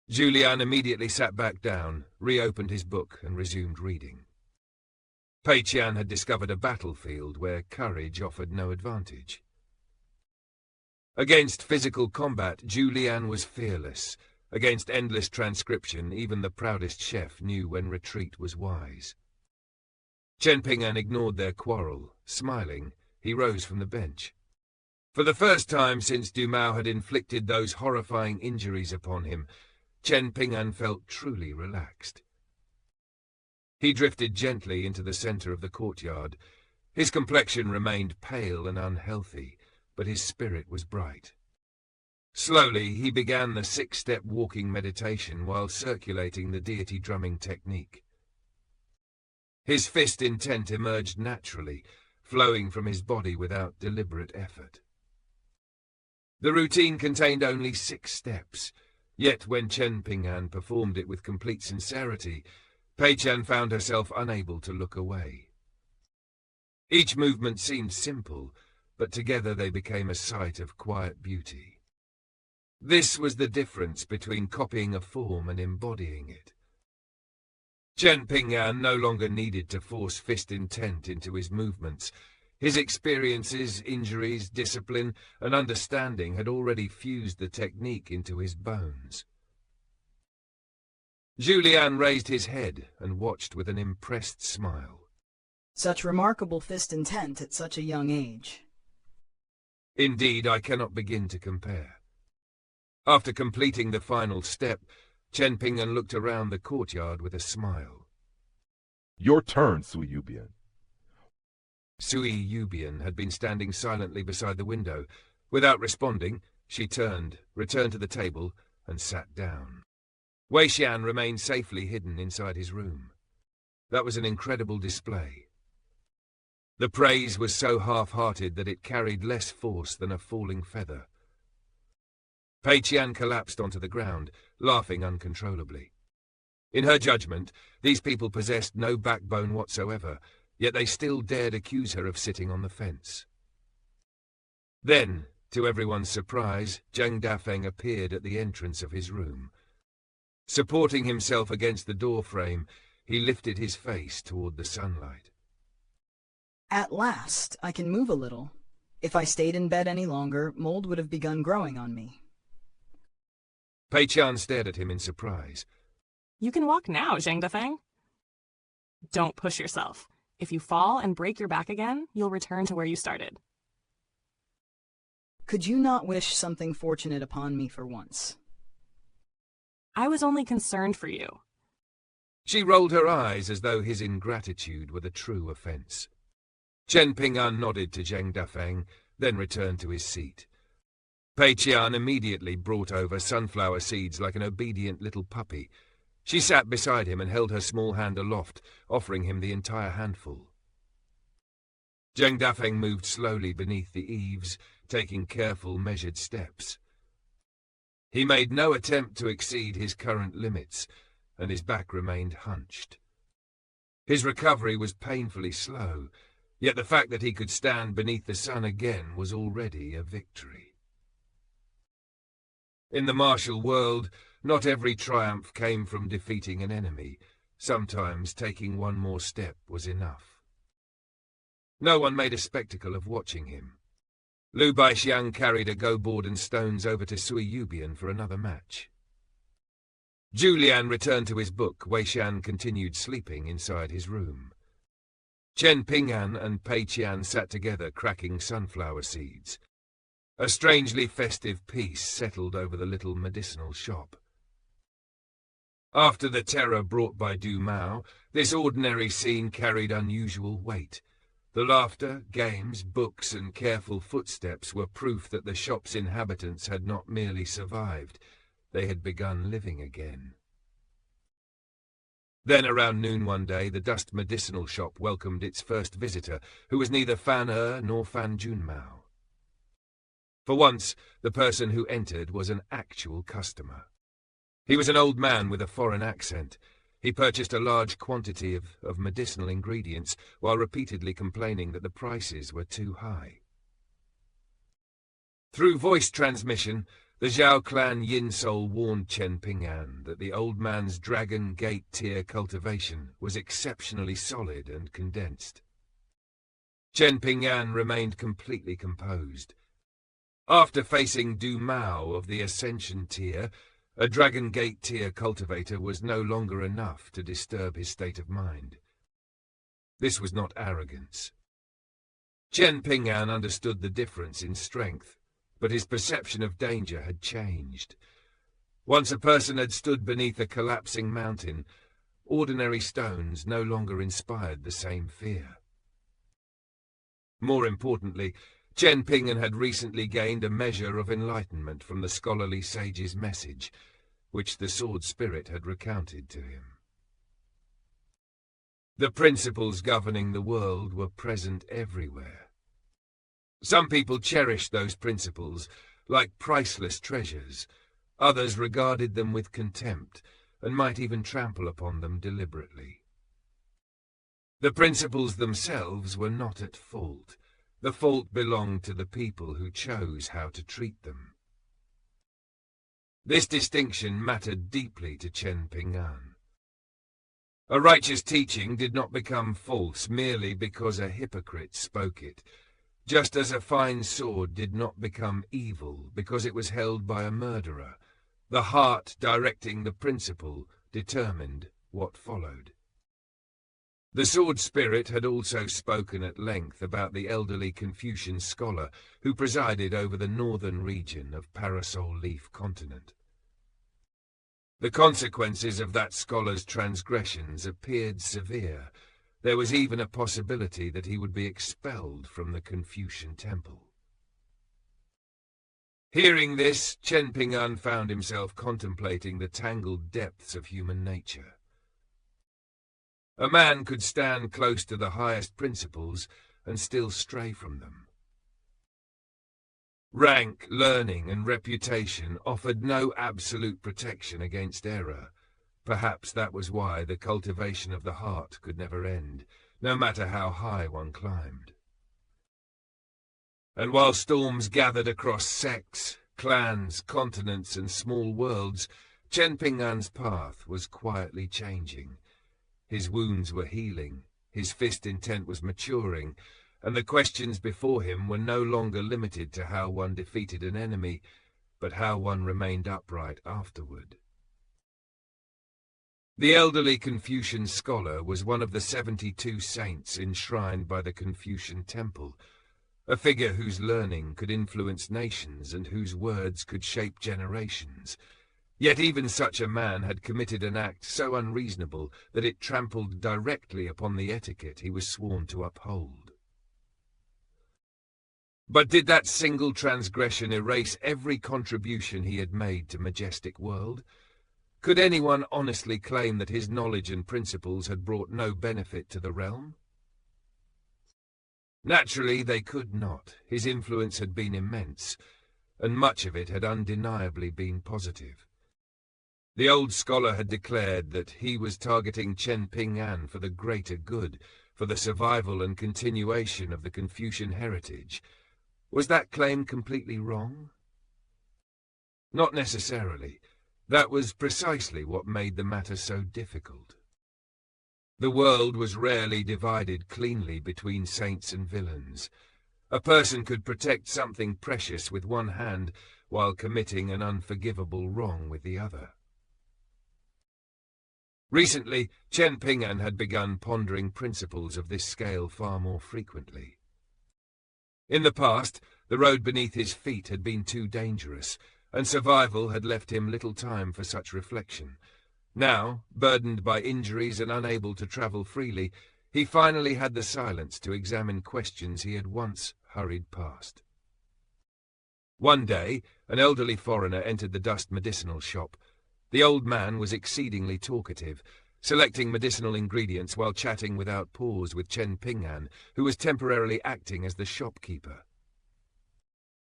Speaker 1: Julian immediately sat back down, reopened his book, and resumed reading. Pei Qian had discovered a battlefield where courage offered no advantage. Against physical combat, Julian was fearless. Against endless transcription, even the proudest chef knew when retreat was wise. Chen Ping'an ignored their quarrel. Smiling, he rose from the bench. For the first time since Dumao had inflicted those horrifying injuries upon him, Chen Ping'an felt truly relaxed. He drifted gently into the center of the courtyard. His complexion remained pale and unhealthy, but his spirit was bright. Slowly, he began the 6-step walking meditation while circulating the deity drumming technique. His fist intent emerged naturally, flowing from his body without deliberate effort. The routine contained only 6 steps, yet when Chen Ping'an performed it with complete sincerity, Pei Qian found herself unable to look away. Each movement seemed simple, but together they became a sight of quiet beauty. This was the difference between copying a form and embodying it. Chen Ping'an no longer needed to force fist intent into his movements. His experiences, injuries, discipline, and understanding had already fused the technique into his bones. Julian raised his head and watched with an impressed smile.
Speaker 7: Such remarkable fist intent at such a young age.
Speaker 1: Indeed, I cannot begin to compare. After completing the final step, Chen Ping'an looked around the courtyard with a smile.
Speaker 4: Your turn, Zuo You.
Speaker 1: Zuo You had been standing silently beside the window. Without responding, she turned, returned to the table, and sat down. Wei Xian remained safely hidden inside his room. That was an incredible display. The praise was so half-hearted that it carried less force than a falling feather. Pei Qian collapsed onto the ground, laughing uncontrollably. In her judgment, these people possessed no backbone whatsoever, yet they still dared accuse her of sitting on the fence. Then, to everyone's surprise, Zheng Dafeng appeared at the entrance of his room. Supporting himself against the doorframe, he lifted his face toward the sunlight.
Speaker 7: At last, I can move a little. If I stayed in bed any longer, mold would have begun growing on me.
Speaker 1: Pei Qian stared at him in surprise.
Speaker 3: You can walk now, Zheng Dafeng. Don't push yourself. If you fall and break your back again, you'll return to where you started.
Speaker 7: Could you not wish something fortunate upon me for once?
Speaker 3: I was only concerned for you.
Speaker 1: She rolled her eyes as though his ingratitude were the true offense. Chen Ping'an nodded to Zheng Dafeng, then returned to his seat. Pei Qian immediately brought over sunflower seeds like an obedient little puppy. She sat beside him and held her small hand aloft, offering him the entire handful. Zheng Dafeng moved slowly beneath the eaves, taking careful, measured steps. He made no attempt to exceed his current limits, and his back remained hunched. His recovery was painfully slow, yet the fact that he could stand beneath the sun again was already a victory. In the martial world, not every triumph came from defeating an enemy. Sometimes taking one more step was enough. No one made a spectacle of watching him. Lu Baixiang carried a go-board and stones over to Zuo You for another match. Julian returned to his book. Wei Shan continued sleeping inside his room. Chen Ping'an and Pei Qian sat together cracking sunflower seeds. A strangely festive peace settled over the little medicinal shop. After the terror brought by Du Mao, this ordinary scene carried unusual weight. The laughter, games, books, and careful footsteps were proof that the shop's inhabitants had not merely survived, they had begun living again. Then around noon one day, the dust medicinal shop welcomed its first visitor, who was neither Fan nor Fan Junmao. For once, the person who entered was an actual customer. He was an old man with a foreign accent. He purchased a large quantity of medicinal ingredients, while repeatedly complaining that the prices were too high. Through voice transmission, the Zhao clan Yin Soul warned Chen Ping'an that the old man's Dragon Gate tier cultivation was exceptionally solid and condensed. Chen Ping'an remained completely composed. After facing Du Mao of the Ascension tier, a Dragon Gate tier cultivator was no longer enough to disturb his state of mind. This was not arrogance. Chen Ping'an understood the difference in strength, but his perception of danger had changed. Once a person had stood beneath a collapsing mountain, ordinary stones no longer inspired the same fear. More importantly, Chen Ping'an had recently gained a measure of enlightenment from the scholarly sage's message, which the sword spirit had recounted to him. The principles governing the world were present everywhere. Some people cherished those principles like priceless treasures. Others regarded them with contempt and might even trample upon them deliberately. The principles themselves were not at fault. The fault belonged to the people who chose how to treat them. This distinction mattered deeply to Chen Ping'an. A righteous teaching did not become false merely because a hypocrite spoke it, just as a fine sword did not become evil because it was held by a murderer. The heart directing the principle determined what followed. The sword spirit had also spoken at length about the elderly Confucian scholar who presided over the northern region of Parasol Leaf continent. The consequences of that scholar's transgressions appeared severe. There was even a possibility that he would be expelled from the Confucian temple. Hearing this, Chen Ping'an found himself contemplating the tangled depths of human nature. A man could stand close to the highest principles and still stray from them. Rank, learning, and reputation offered no absolute protection against error. Perhaps that was why the cultivation of the heart could never end, no matter how high one climbed. And while storms gathered across sects, clans, continents, and small worlds, Chen Ping'an's path was quietly changing. His wounds were healing, his fist intent was maturing, and the questions before him were no longer limited to how one defeated an enemy, but how one remained upright afterward. The elderly Confucian scholar was one of the 72 saints enshrined by the Confucian temple, a figure whose learning could influence nations and whose words could shape generations. Yet even such a man had committed an act so unreasonable that it trampled directly upon the etiquette he was sworn to uphold. But did that single transgression erase every contribution he had made to Majestic World? Could anyone honestly claim that his knowledge and principles had brought no benefit to the realm? Naturally, they could not. His influence had been immense, and much of it had undeniably been positive. The old scholar had declared that he was targeting Chen Ping'an for the greater good, for the survival and continuation of the Confucian heritage. Was that claim completely wrong? Not necessarily. That was precisely what made the matter so difficult. The world was rarely divided cleanly between saints and villains. A person could protect something precious with one hand while committing an unforgivable wrong with the other. Recently, Chen Ping'an had begun pondering principles of this scale far more frequently. In the past, the road beneath his feet had been too dangerous, and survival had left him little time for such reflection. Now, burdened by injuries and unable to travel freely, he finally had the silence to examine questions he had once hurried past. One day, an elderly foreigner entered the dust medicinal shop. The old man was exceedingly talkative, selecting medicinal ingredients while chatting without pause with Chen Ping'an, who was temporarily acting as the shopkeeper.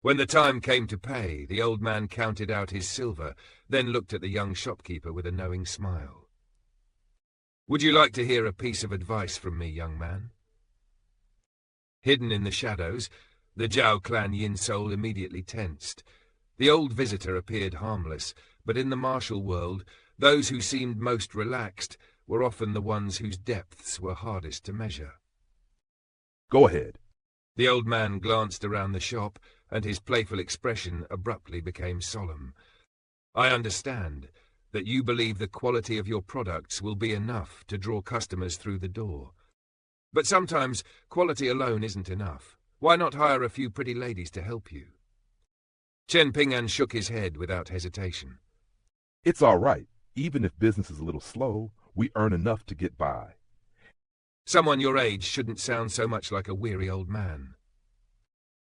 Speaker 1: When the time came to pay, the old man counted out his silver, then looked at the young shopkeeper with a knowing smile. "Would you like to hear a piece of advice from me, young man?" Hidden in the shadows, the Zhao clan Yin soul immediately tensed. The old visitor appeared harmless, but in the martial world, those who seemed most relaxed were often the ones whose depths were hardest to measure.
Speaker 4: Go ahead.
Speaker 1: The old man glanced around the shop, and his playful expression abruptly became solemn. "I understand that you believe the quality of your products will be enough to draw customers through the door. But sometimes quality alone isn't enough. Why not hire a few pretty ladies to help you?" Chen Ping'an shook his head without hesitation.
Speaker 4: It's all right. Even if business is a little slow, we earn enough to get by.
Speaker 1: Someone your age shouldn't sound so much like a weary old man.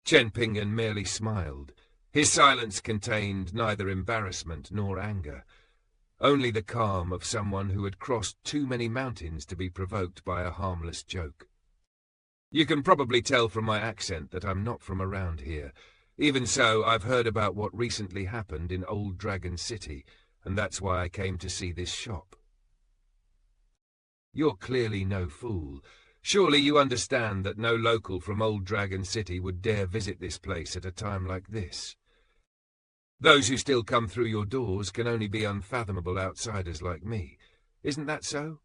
Speaker 1: Chen Ping'an merely smiled. His silence contained neither embarrassment nor anger, only the calm of someone who had crossed too many mountains to be provoked by a harmless joke. "You can probably tell from my accent that I'm not from around here. Even so, I've heard about what recently happened in Old Dragon City, and that's why I came to see this shop." "You're clearly no fool. Surely you understand that no local from Old Dragon City would dare visit this place at a time like this. Those who still come through your doors can only be unfathomable outsiders like me. Isn't that so?"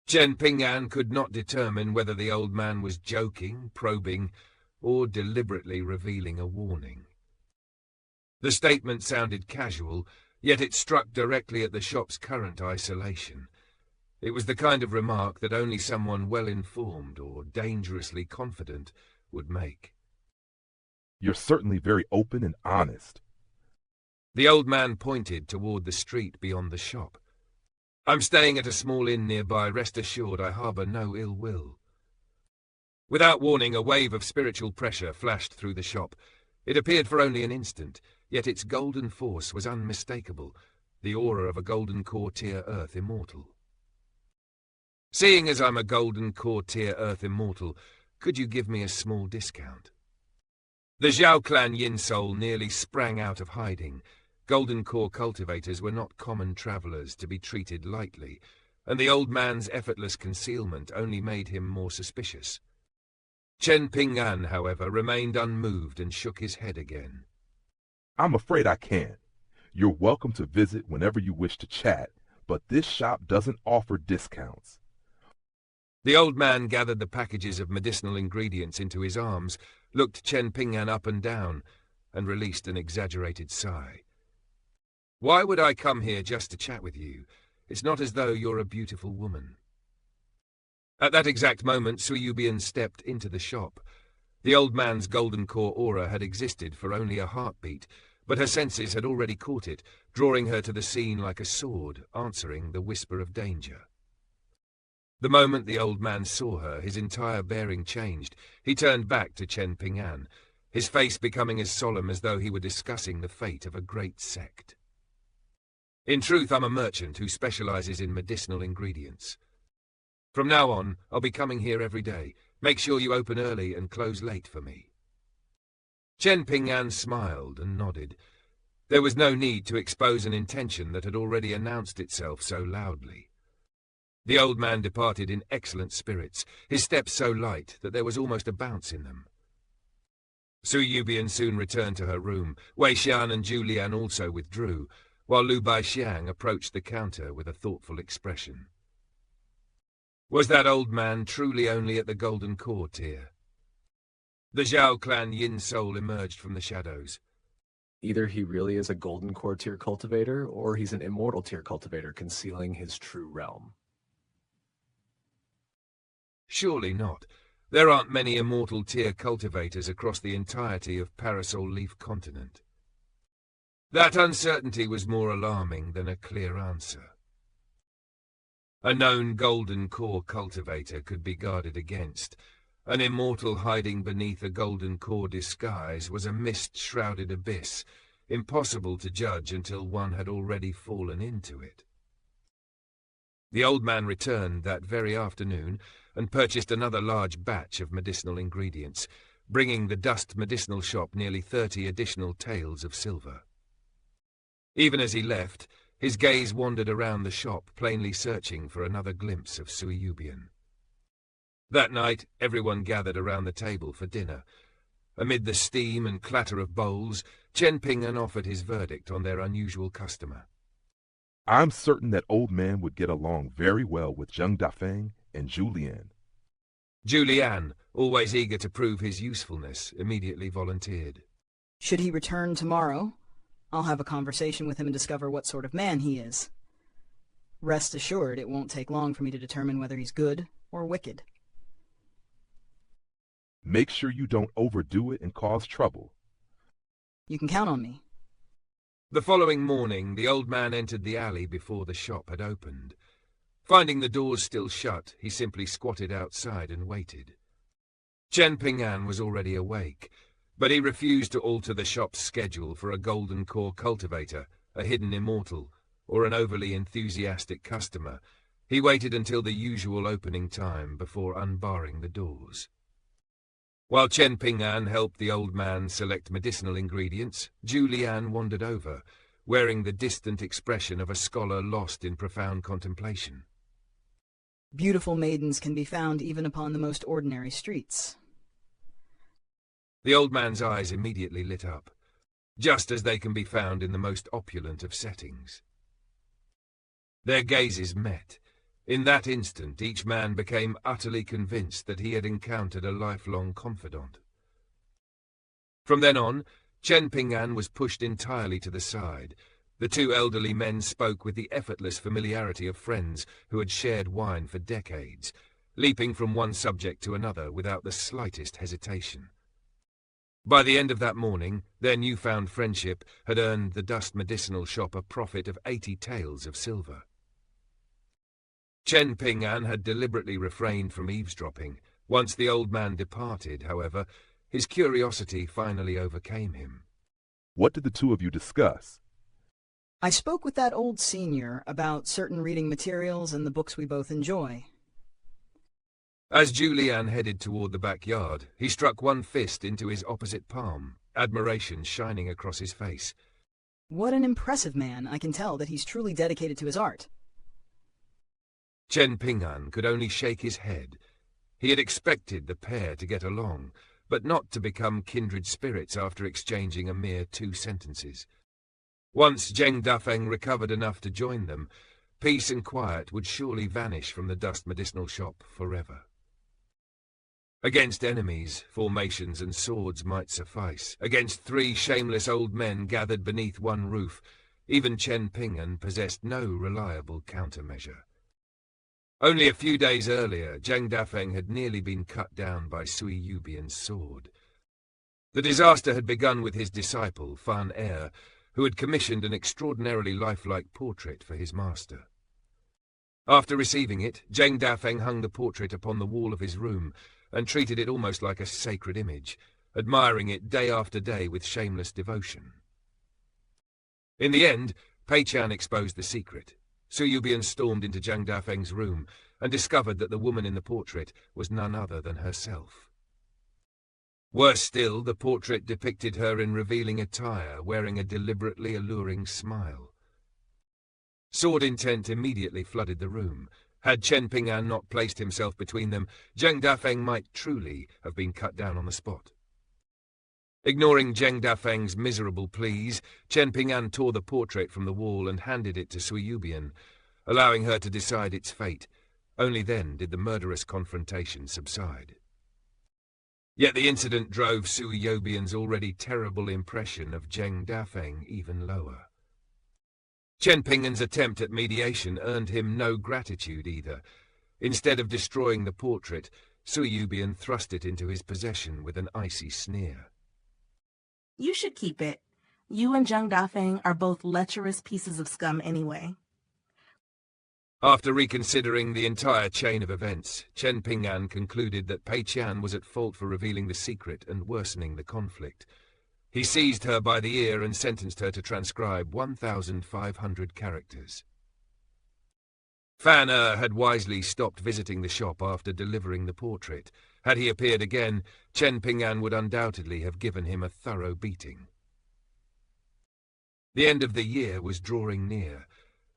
Speaker 1: Chen Ping'an could not determine whether the old man was joking, probing, or deliberately revealing a warning. The statement sounded casual, yet it struck directly at the shop's current isolation. It was the kind of remark that only someone well-informed or dangerously confident would make.
Speaker 4: You're certainly very open and honest.
Speaker 1: The old man pointed toward the street beyond the shop. "I'm staying at a small inn nearby. Rest assured I harbor no ill will." Without warning, a wave of spiritual pressure flashed through the shop. It appeared for only an instant, yet its golden force was unmistakable, the aura of a golden core tier earth immortal. "Seeing as I'm a golden core tier earth immortal, could you give me a small discount?" The Zhao clan Yin soul nearly sprang out of hiding. Golden core cultivators were not common travelers to be treated lightly, and the old man's effortless concealment only made him more suspicious. Chen Ping'an, however, remained unmoved and shook his head again.
Speaker 4: I'm afraid I can't. You're welcome to visit whenever you wish to chat, but this shop doesn't offer discounts.
Speaker 1: The old man gathered the packages of medicinal ingredients into his arms, looked Chen Ping'an up and down, and released an exaggerated sigh. "Why would I come here just to chat with you? It's not as though you're a beautiful woman." At that exact moment, Zuo You stepped into the shop. The old man's golden core aura had existed for only a heartbeat, but her senses had already caught it, drawing her to the scene like a sword, answering the whisper of danger. The moment the old man saw her, his entire bearing changed. He turned back to Chen Ping'an, his face becoming as solemn as though he were discussing the fate of a great sect. In truth, I'm a merchant who specializes in medicinal ingredients. From now on, I'll be coming here every day. Make sure you open early and close late for me. Chen Ping'an smiled and nodded. There was no need to expose an intention that had already announced itself so loudly. The old man departed in excellent spirits, his steps so light that there was almost a bounce in them. Zuo You soon returned to her room. Wei Xian and Zhu Lian also withdrew, while Lu Baixiang approached the counter with a thoughtful expression. Was that old man truly only at the Golden Core tier? The Zhao clan Yin soul emerged from the shadows.
Speaker 5: Either he really is a Golden Core tier cultivator, or he's an immortal tier cultivator concealing his true realm.
Speaker 1: Surely not. There aren't many immortal tier cultivators across the entirety of Parasol Leaf continent. That uncertainty was more alarming than a clear answer. A known Golden Core cultivator could be guarded against. An immortal hiding beneath a Golden Core disguise was a mist-shrouded abyss, impossible to judge until one had already fallen into it. The old man returned that very afternoon and purchased another large batch of medicinal ingredients, bringing the dust medicinal shop nearly 30 additional taels of silver. Even as he left, his gaze wandered around the shop, plainly searching for another glimpse of Zuo You. That night, everyone gathered around the table for dinner. Amid the steam and clatter of bowls, Chen Ping'an offered his verdict on their unusual customer.
Speaker 4: I'm certain that old man would get along very well with Zheng Dafeng and Zhu Lian.
Speaker 1: Zhu Lian, always eager to prove his usefulness, immediately volunteered.
Speaker 7: Should he return tomorrow, I'll have a conversation with him and discover what sort of man he is. Rest assured, it won't take long for me to determine whether he's good or wicked.
Speaker 4: Make sure you don't overdo it and cause trouble.
Speaker 7: You can count on me.
Speaker 1: The following morning, the old man entered the alley before the shop had opened. Finding the doors still shut, he simply squatted outside and waited. Chen Ping'an was already awake, but he refused to alter the shop's schedule for a Golden Core cultivator, a hidden immortal, or an overly enthusiastic customer. He waited until the usual opening time before unbarring the doors. While Chen Ping'an helped the old man select medicinal ingredients, Zhu Lian wandered over, wearing the distant expression of a scholar lost in profound contemplation.
Speaker 7: Beautiful maidens can be found even upon the most ordinary streets.
Speaker 1: The old man's eyes immediately lit up, just as they can be found in the most opulent of settings. Their gazes met. In that instant, each man became utterly convinced that he had encountered a lifelong confidant. From then on, Chen Ping'an was pushed entirely to the side. The two elderly men spoke with the effortless familiarity of friends who had shared wine for decades, leaping from one subject to another without the slightest hesitation. By the end of that morning, their newfound friendship had earned the dust medicinal shop a profit of 80 taels of silver. Chen Ping'an had deliberately refrained from eavesdropping. Once the old man departed, however, his curiosity finally overcame him.
Speaker 4: What did the two of you discuss?
Speaker 7: I spoke with that old senior about certain reading materials and the books we both enjoy.
Speaker 1: As Zhu Lian headed toward the backyard, he struck one fist into his opposite palm, admiration shining across his face.
Speaker 7: What an impressive man. I can tell that he's truly dedicated to his art.
Speaker 1: Chen Ping'an could only shake his head. He had expected the pair to get along, but not to become kindred spirits after exchanging a mere 2 sentences. Once Zheng Dafeng recovered enough to join them, peace and quiet would surely vanish from the dust medicinal shop forever. Against enemies, formations and swords might suffice. Against 3 shameless old men gathered beneath one roof, even Chen Ping'an possessed no reliable countermeasure. Only a few days earlier, Zheng Dafeng had nearly been cut down by Zuo Yu's sword. The disaster had begun with his disciple, Fan Er, who had commissioned an extraordinarily lifelike portrait for his master. After receiving it, Zheng Dafeng hung the portrait upon the wall of his room and treated it almost like a sacred image, admiring it day after day with shameless devotion. In the end, Pei Qian exposed the secret. Su Yubian stormed into Zheng Dafeng's room and discovered that the woman in the portrait was none other than herself. Worse still, the portrait depicted her in revealing attire, wearing a deliberately alluring smile. Sword intent immediately flooded the room. Had Chen Ping'an not placed himself between them, Zheng Dafeng might truly have been cut down on the spot. Ignoring Zheng Dafeng's miserable pleas, Chen Ping'an tore the portrait from the wall and handed it to Su Yubian, allowing her to decide its fate. Only then did the murderous confrontation subside. Yet the incident drove Su Yubian's already terrible impression of Zheng Dafeng even lower. Chen Ping'an's attempt at mediation earned him no gratitude either. Instead of destroying the portrait, Su Yubian thrust it into his possession with an icy sneer.
Speaker 8: You should keep it. You and Zheng Dafeng are both lecherous pieces of scum anyway.
Speaker 1: After reconsidering the entire chain of events, Chen Ping'an concluded that Pei Qian was at fault for revealing the secret and worsening the conflict. He seized her by the ear and sentenced her to transcribe 1,500 characters. Fan had wisely stopped visiting the shop after delivering the portrait. Had he appeared again, Chen Ping'an would undoubtedly have given him a thorough beating. The end of the year was drawing near,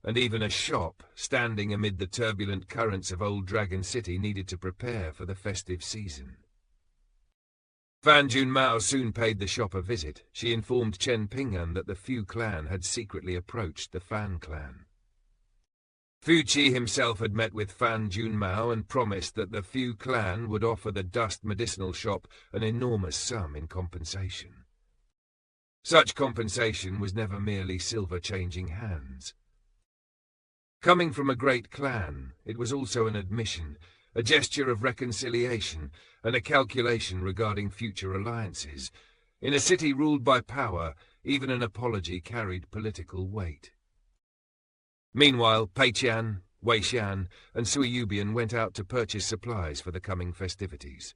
Speaker 1: and even a shop, standing amid the turbulent currents of Old Dragon City, needed to prepare for the festive season. Fan Junmao soon paid the shop a visit. She informed Chen Ping'an that the Fu clan had secretly approached the Fan clan. Fu Qi himself had met with Fan Junmao and promised that the Fu clan would offer the dust medicinal shop an enormous sum in compensation. Such compensation was never merely silver changing hands. Coming from a great clan, it was also an admission, a gesture of reconciliation, and a calculation regarding future alliances. In a city ruled by power, even an apology carried political weight. Meanwhile, Pei Qian, Wei Xian, and Su Yubian went out to purchase supplies for the coming festivities.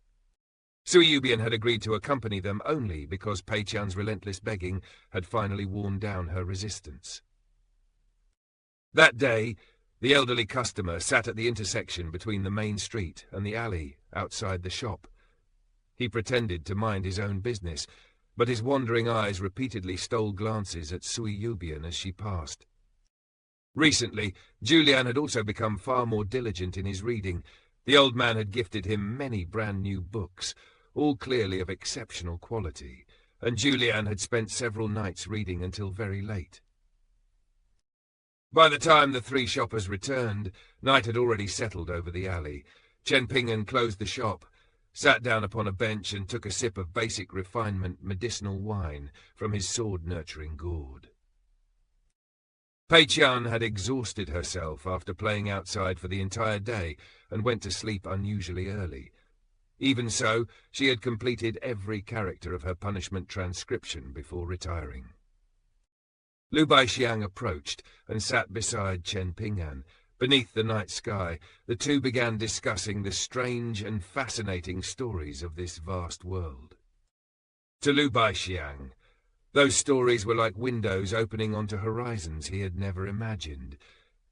Speaker 1: Su Yubian had agreed to accompany them only because Pei Qian's relentless begging had finally worn down her resistance. That day, the elderly customer sat at the intersection between the main street and the alley outside the shop. He pretended to mind his own business, but his wandering eyes repeatedly stole glances at Su Yubian as she passed. Recently, Julian had also become far more diligent in his reading. The old man had gifted him many brand new books, all clearly of exceptional quality, and Julian had spent several nights reading until very late. By the time the three shoppers returned, night had already settled over the alley. Chen Ping'an closed the shop, sat down upon a bench and took a sip of basic refinement medicinal wine from his sword-nurturing gourd. Pei Qian had exhausted herself after playing outside for the entire day and went to sleep unusually early. Even so, she had completed every character of her punishment transcription before retiring. Lu Baixiang approached and sat beside Chen Ping'an. Beneath the night sky, the two began discussing the strange and fascinating stories of this vast world. To Lu Baixiang, those stories were like windows opening onto horizons he had never imagined.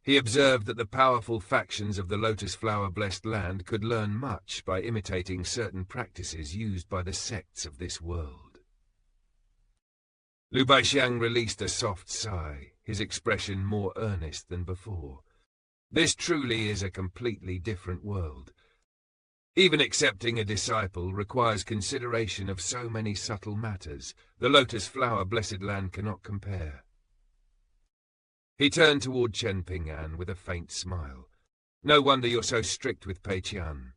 Speaker 1: He observed that the powerful factions of the lotus flower-blessed land could learn much by imitating certain practices used by the sects of this world. Lu Baixiang released a soft sigh, his expression more earnest than before. This truly is a completely different world. Even accepting a disciple requires consideration of so many subtle matters. The lotus flower-blessed land cannot compare. He turned toward Chen Ping'an with a faint smile. No wonder you're so strict with Pei Qian.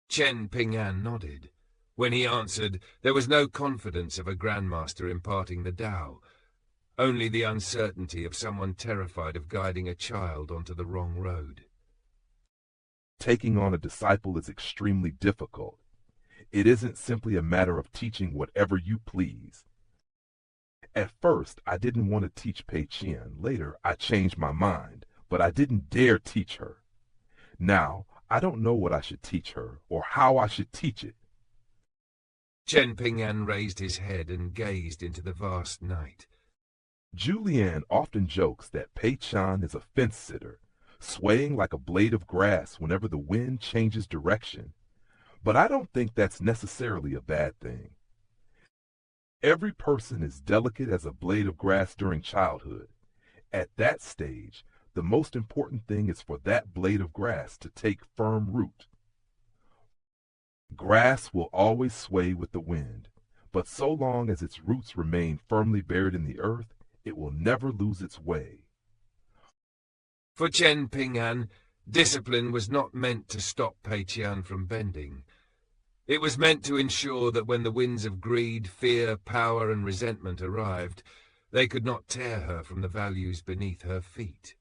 Speaker 1: Chen Ping'an nodded. When he answered, there was no confidence of a grandmaster imparting the Tao, only the uncertainty of someone terrified of guiding a child onto the wrong road.
Speaker 4: Taking on a disciple is extremely difficult. It isn't simply a matter of teaching whatever you please. At first, I didn't want to teach Pei Qian. Later, I changed my mind. but I didn't dare teach her. Now, I don't know what I should teach her, or how I should teach it.
Speaker 1: Chen Ping'an raised his head and gazed into the vast night.
Speaker 4: Julianne often jokes that Pei Chan is a fence-sitter, swaying like a blade of grass whenever the wind changes direction. But I don't think that's necessarily a bad thing. Every person is delicate as a blade of grass during childhood. At that stage, the most important thing is for that blade of grass to take firm root. Grass will always sway with the wind, but so long as its roots remain firmly buried in the earth, it will never lose its way.
Speaker 1: For Chen Ping'an, discipline was not meant to stop Pei Qian from bending. It was meant to ensure that when the winds of greed, fear, power, and resentment arrived, they could not tear her from the values beneath her feet.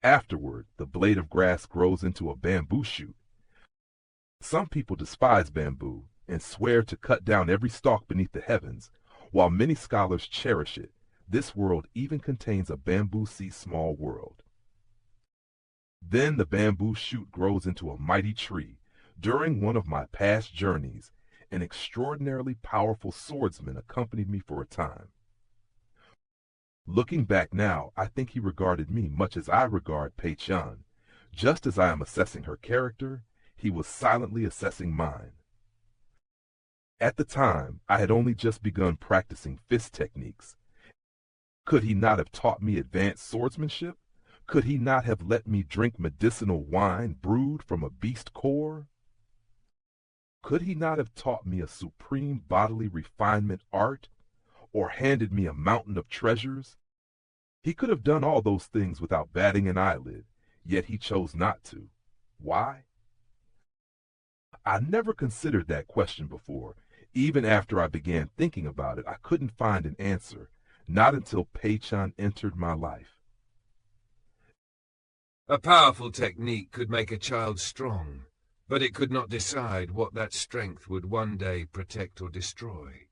Speaker 4: Afterward, the blade of grass grows into a bamboo shoot. Some people despise bamboo and swear to cut down every stalk beneath the heavens, while many scholars cherish it. This world even contains a bamboo sea small world. Then the bamboo shoot grows into a mighty tree. During one of my past journeys, an extraordinarily powerful swordsman accompanied me for a time. Looking back now, I think he regarded me much as I regard Pei Chan. Just as I am assessing her character, he was silently assessing mine. At the time, I had only just begun practicing fist techniques. Could he not have taught me advanced swordsmanship? Could he not have let me drink medicinal wine brewed from a beast core? Could he not have taught me a supreme bodily refinement art, or handed me a mountain of treasures? He could have done all those things without batting an eyelid, yet he chose not to. Why? I never considered that question before. Even after I began thinking about it, I couldn't find an answer, not until Pei Chan entered my life.
Speaker 1: A powerful technique could make a child strong, but it could not decide what that strength would one day protect or destroy.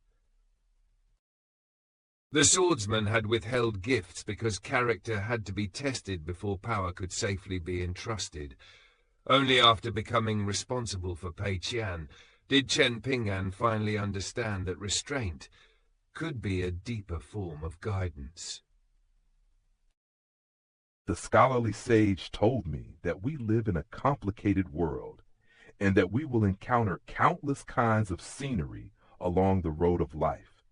Speaker 1: The swordsman had withheld gifts because character had to be tested before power could safely be entrusted. Only after becoming responsible for Pei Qian did Chen Ping'an finally understand that restraint could be a deeper form of guidance.
Speaker 4: The scholarly sage told me that we live in a complicated world, and that we will encounter countless kinds of scenery along the road of life.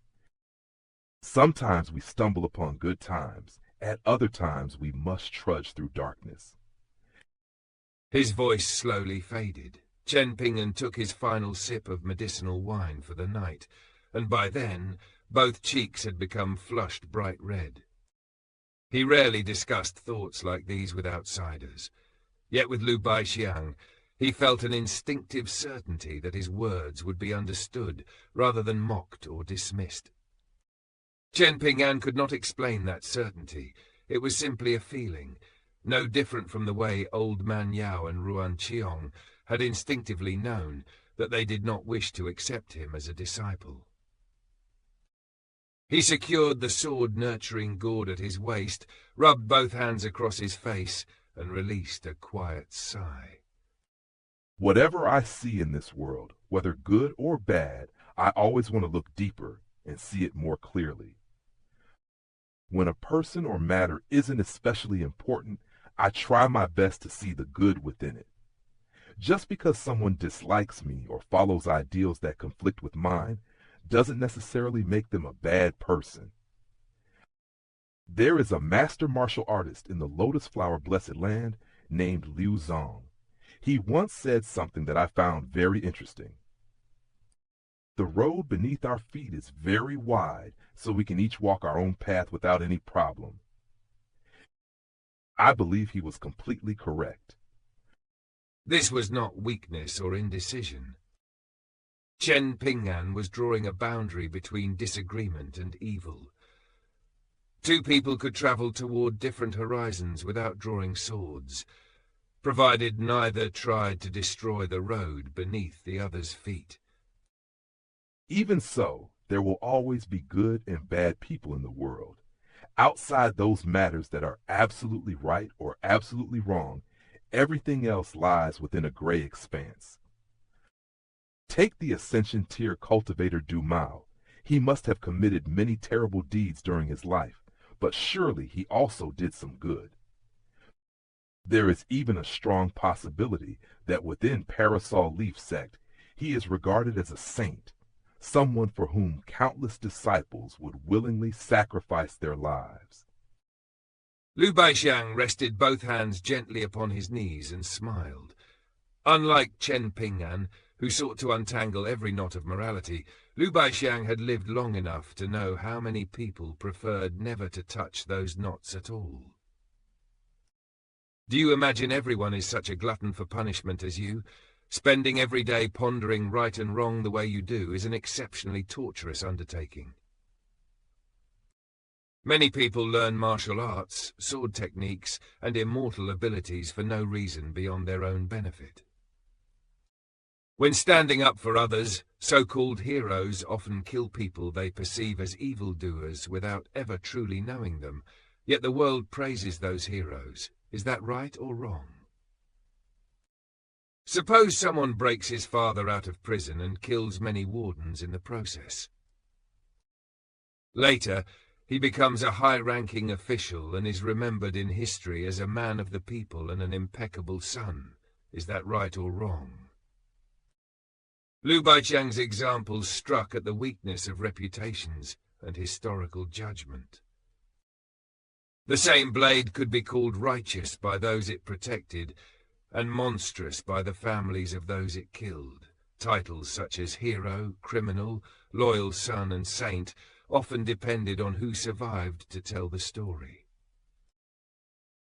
Speaker 4: Sometimes we stumble upon good times, at other times we must trudge through darkness.
Speaker 1: His voice slowly faded. Chen Ping'an took his final sip of medicinal wine for the night, and by then both cheeks had become flushed bright red. He rarely discussed thoughts like these with outsiders, yet with Lu Baixiang, he felt an instinctive certainty that his words would be understood rather than mocked or dismissed. Chen Ping'an could not explain that certainty. It was simply a feeling, no different from the way Old Man Yao and Ruan Qiong had instinctively known that they did not wish to accept him as a disciple. He secured the sword-nurturing gourd at his waist, rubbed both hands across his face, and released a quiet sigh.
Speaker 4: Whatever I see in this world, whether good or bad, I always want to look deeper and see it more clearly. When a person or matter isn't especially important, I try my best to see the good within it. Just because someone dislikes me or follows ideals that conflict with mine doesn't necessarily make them a bad person. There is a master martial artist in the Lotus Flower Blessed Land named Liu Zong. He once said something that I found very interesting. The road beneath our feet is very wide, so we can each walk our own path without any problem. I believe he was completely correct.
Speaker 1: This was not weakness or indecision. Chen Ping'an was drawing a boundary between disagreement and evil. Two people could travel toward different horizons without drawing swords, provided neither tried to destroy the road beneath the other's feet.
Speaker 4: Even so, there will always be good and bad people in the world. Outside those matters that are absolutely right or absolutely wrong, everything else lies within a gray expanse. Take the Ascension tier cultivator Du Mao. He must have committed many terrible deeds during his life, but surely he also did some good. There is even a strong possibility that within Parasol Leaf Sect, he is regarded as a saint, someone for whom countless disciples would willingly sacrifice their lives.
Speaker 1: Lu Baixiang rested both hands gently upon his knees and smiled. Unlike Chen Ping'an, who sought to untangle every knot of morality, Lu Baixiang had lived long enough to know how many people preferred never to touch those knots at all. Do you imagine everyone is such a glutton for punishment as you? Spending every day pondering right and wrong the way you do is an exceptionally torturous undertaking. Many people learn martial arts, sword techniques, and immortal abilities for no reason beyond their own benefit. When standing up for others, so-called heroes often kill people they perceive as evildoers without ever truly knowing them, yet the world praises those heroes. Is that right or wrong? Suppose someone breaks his father out of prison and kills many wardens in the process. Later, he becomes a high-ranking official and is remembered in history as a man of the people and an impeccable son. Is that right or wrong? Lu Baixiang's examples struck at the weakness of reputations and historical judgment. The same blade could be called righteous by those it protected, and monstrous by the families of those it killed. Titles such as hero, criminal, loyal son, and saint often depended on who survived to tell the story.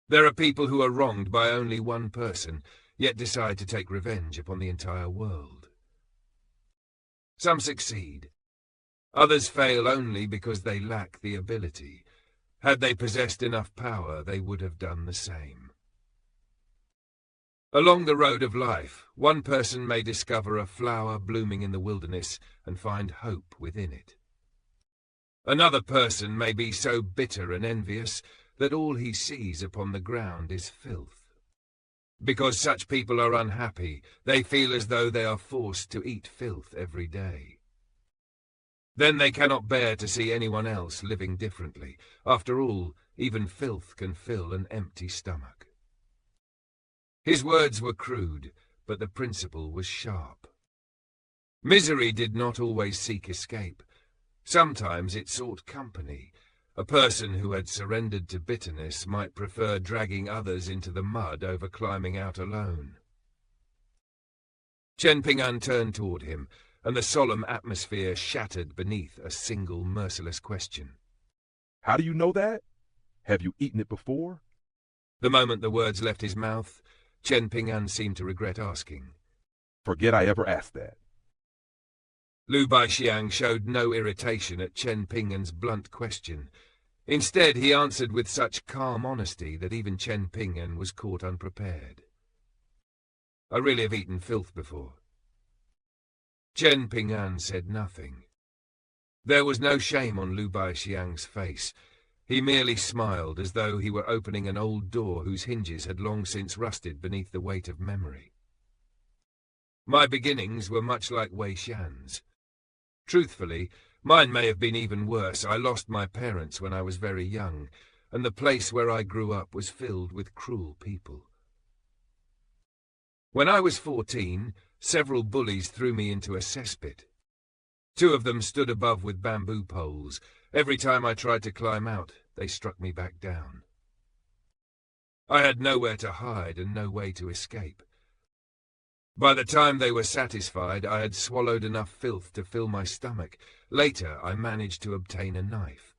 Speaker 1: There are people who are wronged by only one person, yet decide to take revenge upon the entire world. Some succeed. Others fail only because they lack the ability. Had they possessed enough power, they would have done the same. Along the road of life, one person may discover a flower blooming in the wilderness and find hope within it. Another person may be so bitter and envious that all he sees upon the ground is filth. Because such people are unhappy, they feel as though they are forced to eat filth every day. Then they cannot bear to see anyone else living differently. After all, even filth can fill an empty stomach. His words were crude, but the principle was sharp. Misery did not always seek escape. Sometimes it sought company. A person who had surrendered to bitterness might prefer dragging others into the mud over climbing out alone. Chen Ping'an turned toward him, and the solemn atmosphere shattered beneath a single merciless question.
Speaker 4: How do you know that? Have you eaten it before?
Speaker 1: The moment the words left his mouth, Chen Ping'an seemed to regret asking.
Speaker 4: Forget I ever asked that.
Speaker 1: Lu Baixiang showed no irritation at Chen Ping'an's blunt question. Instead, he answered with such calm honesty that even Chen Ping'an was caught unprepared. I really have eaten filth before. Chen Ping'an said nothing. There was no shame on Lu Baixiang's face. He merely smiled as though he were opening an old door whose hinges had long since rusted beneath the weight of memory. My beginnings were much like Wei Shan's. Truthfully, mine may have been even worse. I lost my parents when I was very young, and the place where I grew up was filled with cruel people. When I was 14, several bullies threw me into a cesspit. 2 of them stood above with bamboo poles. Every time I tried to climb out, they struck me back down. I had nowhere to hide and no way to escape. By the time they were satisfied, I had swallowed enough filth to fill my stomach. Later, I managed to obtain a knife.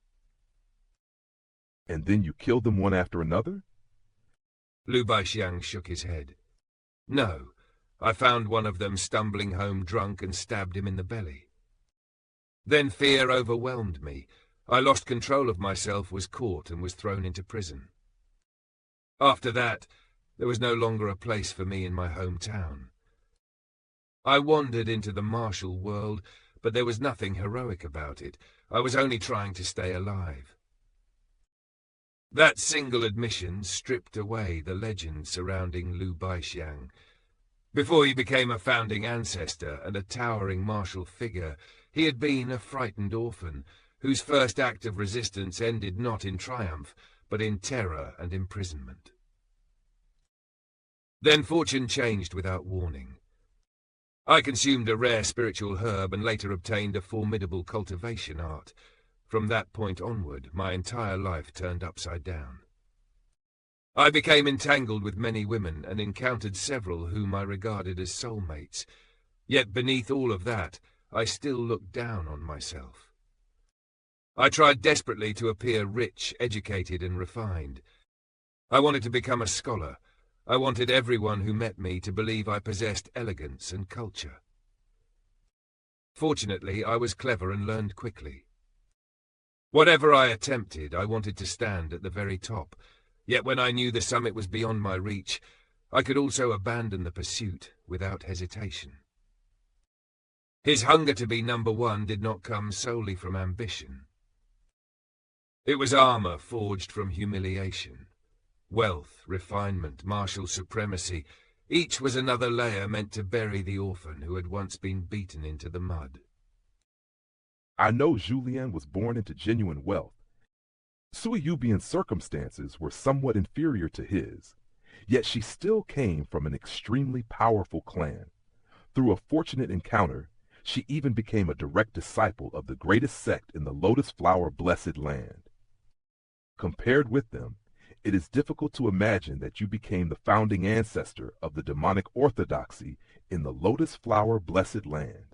Speaker 4: And then you killed them one after another?
Speaker 1: Lu Baixiang shook his head. No, I found one of them stumbling home drunk and stabbed him in the belly. Then fear overwhelmed me. I lost control of myself, was caught, and was thrown into prison. After that, there was no longer a place for me in my hometown. I wandered into the martial world, but there was nothing heroic about it. I was only trying to stay alive. That single admission stripped away the legend surrounding Lu Baixiang. Before he became a founding ancestor and a towering martial figure, he had been a frightened orphan, whose first act of resistance ended not in triumph, but in terror and imprisonment. Then fortune changed without warning. I consumed a rare spiritual herb and later obtained a formidable cultivation art. From that point onward, my entire life turned upside down. I became entangled with many women and encountered several whom I regarded as soulmates. Yet beneath all of that, I still looked down on myself. I tried desperately to appear rich, educated, and refined. I wanted to become a scholar. I wanted everyone who met me to believe I possessed elegance and culture. Fortunately, I was clever and learned quickly. Whatever I attempted, I wanted to stand at the very top. Yet when I knew the summit was beyond my reach, I could also abandon the pursuit without hesitation. His hunger to be number one did not come solely from ambition. It was armor forged from humiliation. Wealth, refinement, martial supremacy, each was another layer meant to bury the orphan who had once been beaten into the mud.
Speaker 4: I know Julien was born into genuine wealth. Zuo Yu's circumstances were somewhat inferior to his, yet she still came from an extremely powerful clan. Through a fortunate encounter, she even became a direct disciple of the greatest sect in the Lotus Flower Blessed Land. Compared with them, it is difficult to imagine that you became the founding ancestor of the demonic orthodoxy in the Lotus Flower Blessed Land.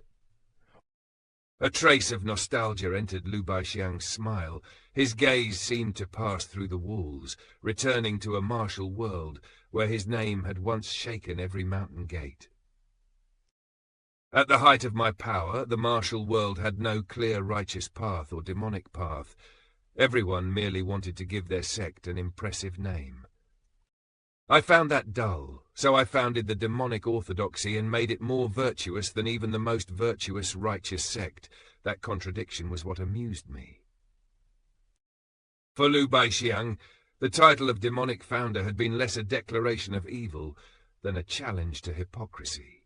Speaker 1: A trace of nostalgia entered Lu Baixiang's smile. His gaze seemed to pass through the walls, returning to a martial world where his name had once shaken every mountain gate. At the height of my power, the martial world had no clear righteous path or demonic path. Everyone merely wanted to give their sect an impressive name. I found that dull, so I founded the demonic orthodoxy and made it more virtuous than even the most virtuous righteous sect. That contradiction was what amused me. For Lu Baixiang, the title of demonic founder had been less a declaration of evil than a challenge to hypocrisy.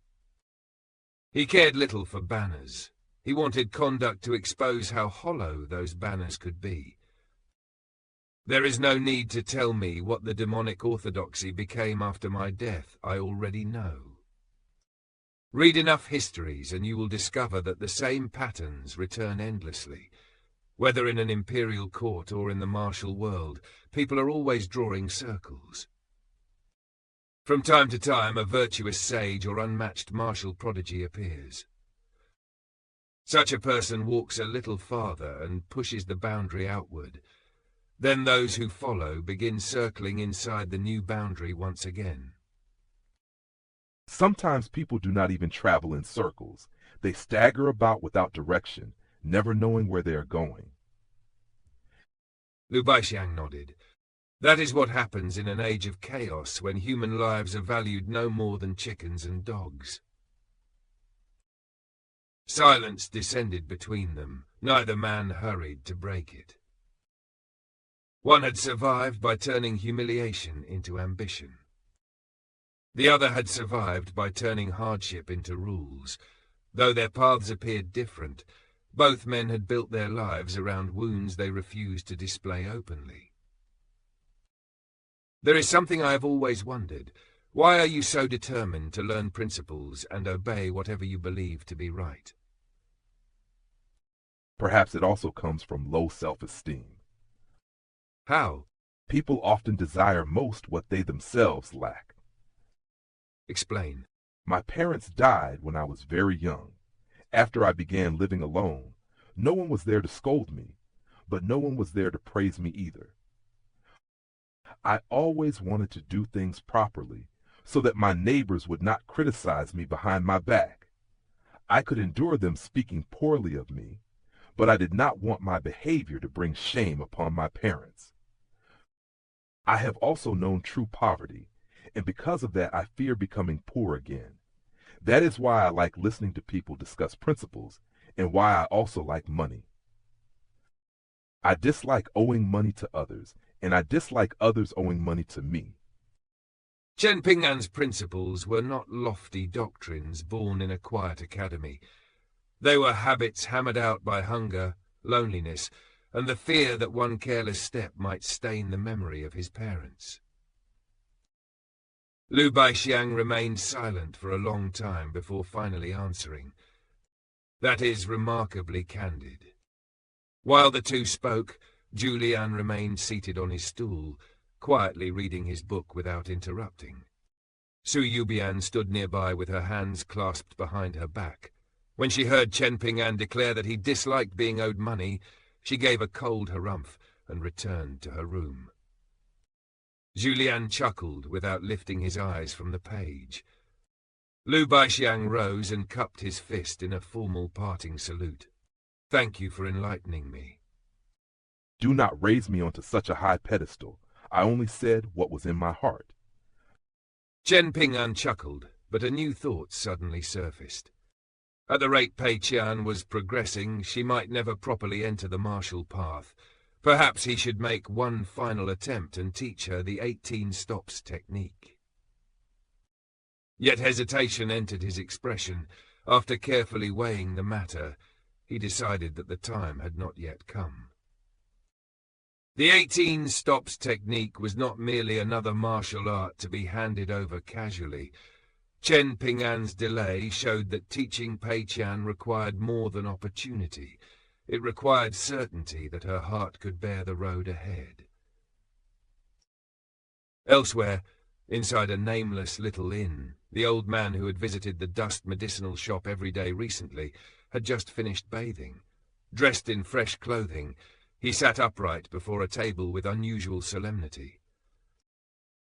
Speaker 1: He cared little for banners. He wanted conduct to expose how hollow those banners could be. There is no need to tell me what the demonic orthodoxy became after my death. I already know. Read enough histories and you will discover that the same patterns return endlessly. Whether in an imperial court or in the martial world, people are always drawing circles. From time to time, a virtuous sage or unmatched martial prodigy appears. Such a person walks a little farther and pushes the boundary outward. Then those who follow begin circling inside the new boundary once again.
Speaker 4: Sometimes people do not even travel in circles. They stagger about without direction, never knowing where they are going.
Speaker 1: Lu Baixiang nodded. That is what happens in an age of chaos when human lives are valued no more than chickens and dogs. Silence descended between them. Neither man hurried to break it. One had survived by turning humiliation into ambition. The other had survived by turning hardship into rules. Though their paths appeared different, both men had built their lives around wounds they refused to display openly. There is something I have always wondered. Why are you so determined to learn principles and obey whatever you believe to be right?
Speaker 4: Perhaps it also comes from low self-esteem.
Speaker 1: How?
Speaker 4: People often desire most what they themselves lack.
Speaker 1: Explain.
Speaker 4: My parents died when I was very young. After I began living alone, no one was there to scold me, but no one was there to praise me either. I always wanted to do things properly so that my neighbors would not criticize me behind my back. I could endure them speaking poorly of me, but I did not want my behavior to bring shame upon my parents. I have also known true poverty, and because of that I fear becoming poor again. That is why I like listening to people discuss principles, and why I also like money. I dislike owing money to others, and I dislike others owing money to me.
Speaker 1: Chen Ping'an's principles were not lofty doctrines born in a quiet academy. They were habits hammered out by hunger, loneliness, and the fear that one careless step might stain the memory of his parents. Lu Baixiang remained silent for a long time before finally answering. That is remarkably candid. While the two spoke, Julian remained seated on his stool, quietly reading his book without interrupting. Su Yubian stood nearby with her hands clasped behind her back. When she heard Chen Ping'an declare that he disliked being owed money, she gave a cold harumph and returned to her room. Julian chuckled without lifting his eyes from the page. Lu Baixiang rose and cupped his fist in a formal parting salute. Thank you for enlightening me.
Speaker 4: Do not raise me onto such a high pedestal. I only said what was in my heart.
Speaker 1: Chen Ping'an chuckled, but a new thought suddenly surfaced. At the rate Pei Qian was progressing, she might never properly enter the martial path. Perhaps he should make one final attempt and teach her the 18 stops technique. Yet hesitation entered his expression. After carefully weighing the matter, he decided that the time had not yet come. The 18 stops technique was not merely another martial art to be handed over casually. Chen Ping'an's delay showed that teaching Pei Qian required more than opportunity. It required certainty that her heart could bear the road ahead. Elsewhere, inside a nameless little inn, the old man who had visited the dust medicinal shop every day recently had just finished bathing. Dressed in fresh clothing, he sat upright before a table with unusual solemnity.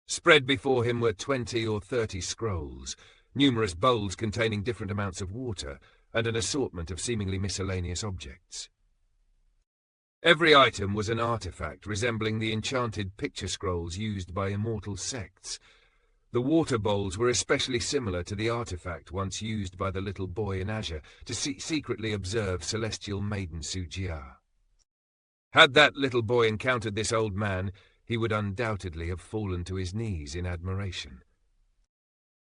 Speaker 1: Spread before him were 20 or 30 scrolls, numerous bowls containing different amounts of water, and an assortment of seemingly miscellaneous objects. Every item was an artifact resembling the enchanted picture scrolls used by immortal sects. The water bowls were especially similar to the artifact once used by the little boy in Azure to secretly observe celestial maiden Xianxia. Had that little boy encountered this old man, he would undoubtedly have fallen to his knees in admiration.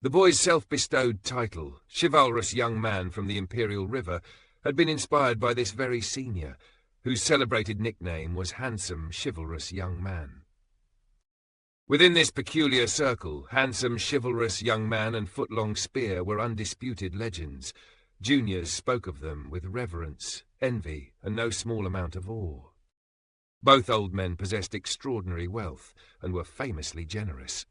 Speaker 1: The boy's self-bestowed title, chivalrous young man from the Imperial River, had been inspired by this very senior, whose celebrated nickname was Handsome, Chivalrous Young Man. Within this peculiar circle, Handsome, Chivalrous Young Man and Footlong Spear were undisputed legends. Juniors spoke of them with reverence, envy, and no small amount of awe. Both old men possessed extraordinary wealth and were famously generous.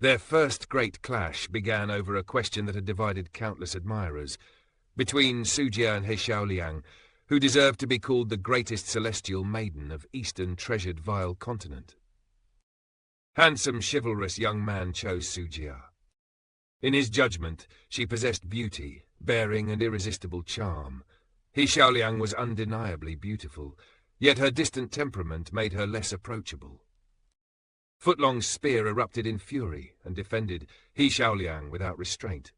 Speaker 1: Their first great clash began over a question that had divided countless admirers, between Sujia and He Xiaoliang, who deserved to be called the greatest celestial maiden of Eastern treasured vile continent. Handsome, chivalrous young man chose Sujia. In his judgment, she possessed beauty, bearing, and irresistible charm. He Xiaoliang was undeniably beautiful, yet her distant temperament made her less approachable. Footlong's spear erupted in fury and defended He Xiaoliang without restraint.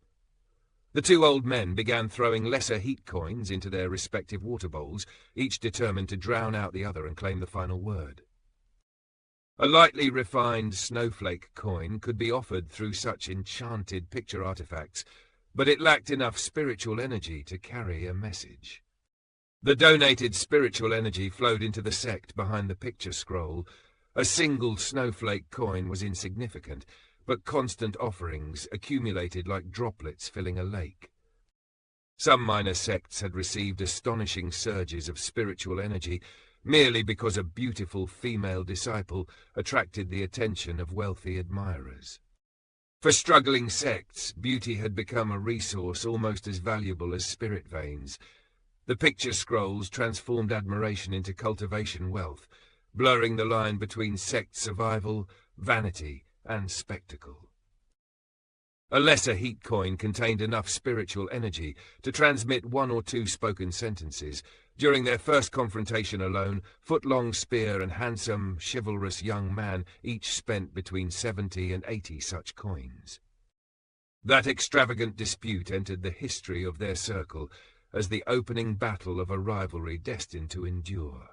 Speaker 1: The two old men began throwing lesser heat coins into their respective water bowls, each determined to drown out the other and claim the final word. A lightly refined snowflake coin could be offered through such enchanted picture artifacts, but it lacked enough spiritual energy to carry a message. The donated spiritual energy flowed into the sect behind the picture scroll. A single snowflake coin was insignificant, but constant offerings accumulated like droplets filling a lake. Some minor sects had received astonishing surges of spiritual energy merely because a beautiful female disciple attracted the attention of wealthy admirers. For struggling sects, beauty had become a resource almost as valuable as spirit veins. The picture scrolls transformed admiration into cultivation wealth, blurring the line between sect survival, vanity, and spectacle. A lesser heat coin contained enough spiritual energy to transmit one or two spoken sentences. During their first confrontation alone, Footlong Spear and Handsome, Chivalrous Young Man each spent between 70 and 80 such coins. That extravagant dispute entered the history of their circle as the opening battle of a rivalry destined to endure.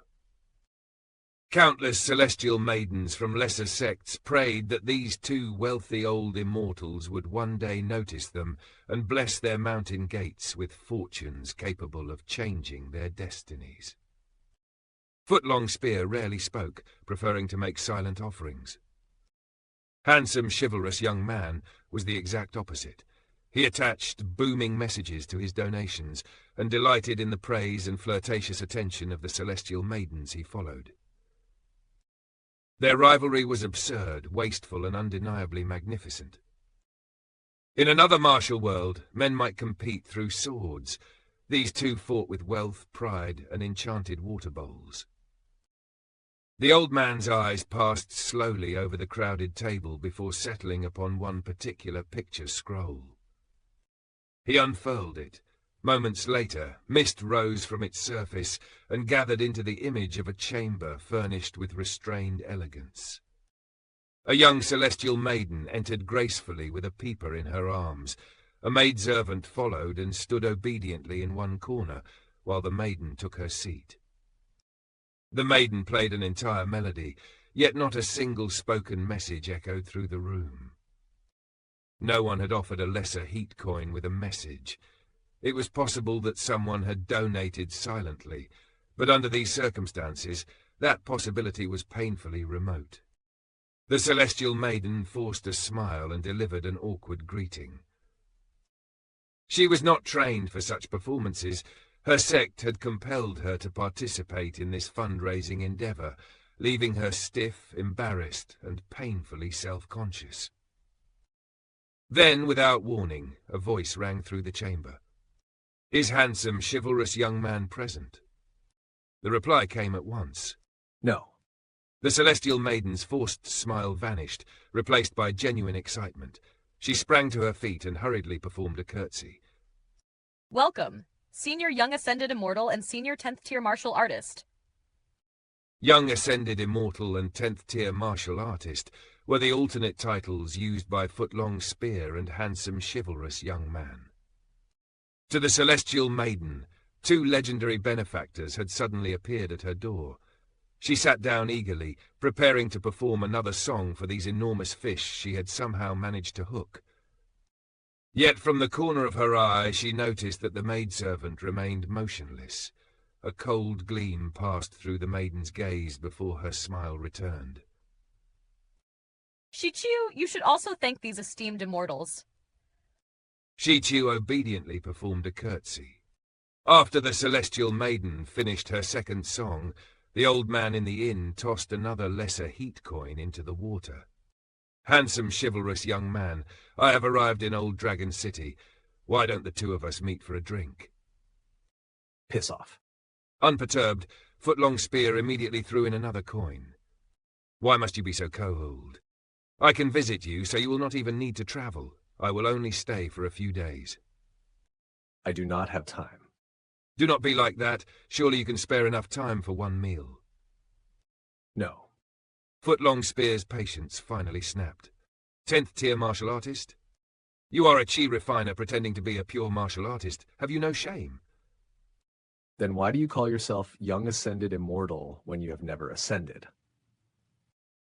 Speaker 1: Countless celestial maidens from lesser sects prayed that these two wealthy old immortals would one day notice them and bless their mountain gates with fortunes capable of changing their destinies. Footlong Spear rarely spoke, preferring to make silent offerings. Handsome, chivalrous young man was the exact opposite. He attached booming messages to his donations and delighted in the praise and flirtatious attention of the celestial maidens he followed. Their rivalry was absurd, wasteful, and undeniably magnificent. In another martial world, men might compete through swords. These two fought with wealth, pride, and enchanted water bowls. The old man's eyes passed slowly over the crowded table before settling upon one particular picture scroll. He unfurled it. Moments later, mist rose from its surface and gathered into the image of a chamber furnished with restrained elegance. A young celestial maiden entered gracefully with a peeper in her arms. A maidservant followed and stood obediently in one corner, while the maiden took her seat. The maiden played an entire melody, yet not a single spoken message echoed through the room. No one had offered a lesser heat coin with a message. It was possible that someone had donated silently, but under these circumstances, that possibility was painfully remote. The celestial maiden forced a smile and delivered an awkward greeting. She was not trained for such performances. Her sect had compelled her to participate in this fundraising endeavor, leaving her stiff, embarrassed, and painfully self-conscious. Then, without warning, a voice rang through the chamber. Is handsome, chivalrous young man present? The reply came at once.
Speaker 5: No.
Speaker 1: The celestial maiden's forced smile vanished, replaced by genuine excitement. She sprang to her feet and hurriedly performed a curtsy.
Speaker 6: Welcome, Senior Young Ascended Immortal and Senior 10th Tier Martial Artist.
Speaker 1: Young Ascended Immortal and 10th Tier Martial Artist were the alternate titles used by Footlong Spear and Handsome Chivalrous Young Man. To the celestial maiden, two legendary benefactors had suddenly appeared at her door. She sat down eagerly, preparing to perform another song for these enormous fish she had somehow managed to hook. Yet from the corner of her eye she noticed that the maidservant remained motionless. A cold gleam passed through the maiden's gaze before her smile returned.
Speaker 6: Shichu, you should also thank these esteemed immortals.
Speaker 1: Shichu obediently performed a curtsy. After the celestial maiden finished her second song, the old man in the inn tossed another lesser heat coin into the water. Handsome, chivalrous young man, I have arrived in Old Dragon City. Why don't the two of us meet for a drink?
Speaker 5: Piss off.
Speaker 1: Unperturbed, Footlong Spear immediately threw in another coin. Why must you be so cold? I can visit you, so you will not even need to travel. I will only stay for a few days.
Speaker 5: I do not have time.
Speaker 1: Do not be like that. Surely you can spare enough time for one meal.
Speaker 5: No.
Speaker 1: Footlong Spear's patience finally snapped. 10th Tier Martial Artist? You are a chi refiner pretending to be a pure martial artist. Have you no shame?
Speaker 5: Then why do you call yourself Young Ascended Immortal when you have never ascended?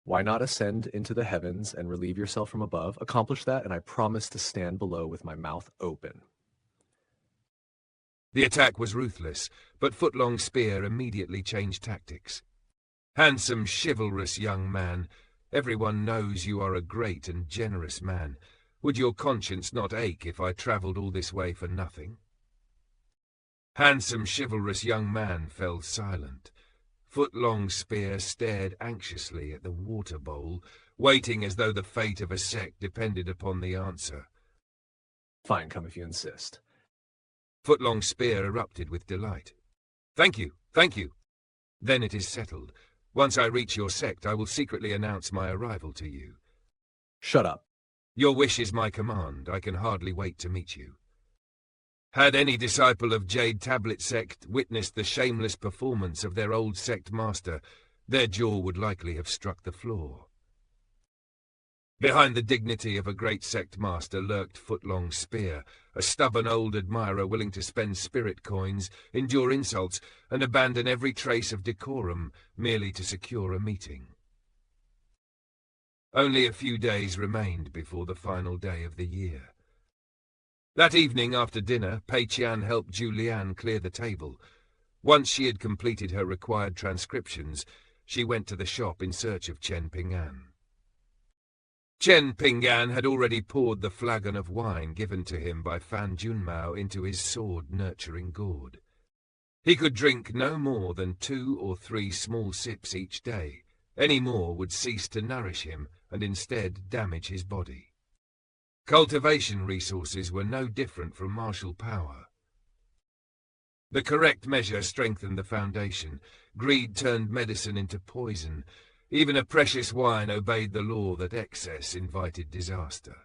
Speaker 5: Why not ascend into the heavens and relieve yourself from above? Accomplish that, and I promise to stand below with my mouth open.
Speaker 1: The attack was ruthless, but Footlong Spear immediately changed tactics. Handsome, chivalrous young man, everyone knows you are a great and generous man. Would your conscience not ache if I travelled all this way for nothing? Handsome, chivalrous young man fell silent. Footlong Spear stared anxiously at the water bowl, waiting as though the fate of a sect depended upon the answer.
Speaker 5: Fine, come if you insist.
Speaker 1: Footlong Spear erupted with delight. Thank you, thank you. Then it is settled. Once I reach your sect, I will secretly announce my arrival to you.
Speaker 5: Shut up.
Speaker 1: Your wish is my command. I can hardly wait to meet you. Had any disciple of Jade Tablet Sect witnessed the shameless performance of their old sect master, their jaw would likely have struck the floor. Behind the dignity of a great sect master lurked Footlong Spear, a stubborn old admirer willing to spend spirit coins, endure insults, and abandon every trace of decorum merely to secure a meeting. Only a few days remained before the final day of the year. That evening after dinner, Pei Qian helped Julianne clear the table. Once she had completed her required transcriptions, she went to the shop in search of Chen Ping'an. Chen Ping'an had already poured the flagon of wine given to him by Fan Junmao into his sword-nurturing gourd. He could drink no more than 2 or 3 small sips each day. Any more would cease to nourish him and instead damage his body. Cultivation resources were no different from martial power. The correct measure strengthened the foundation. Greed turned medicine into poison. Even a precious wine obeyed the law that excess invited disaster.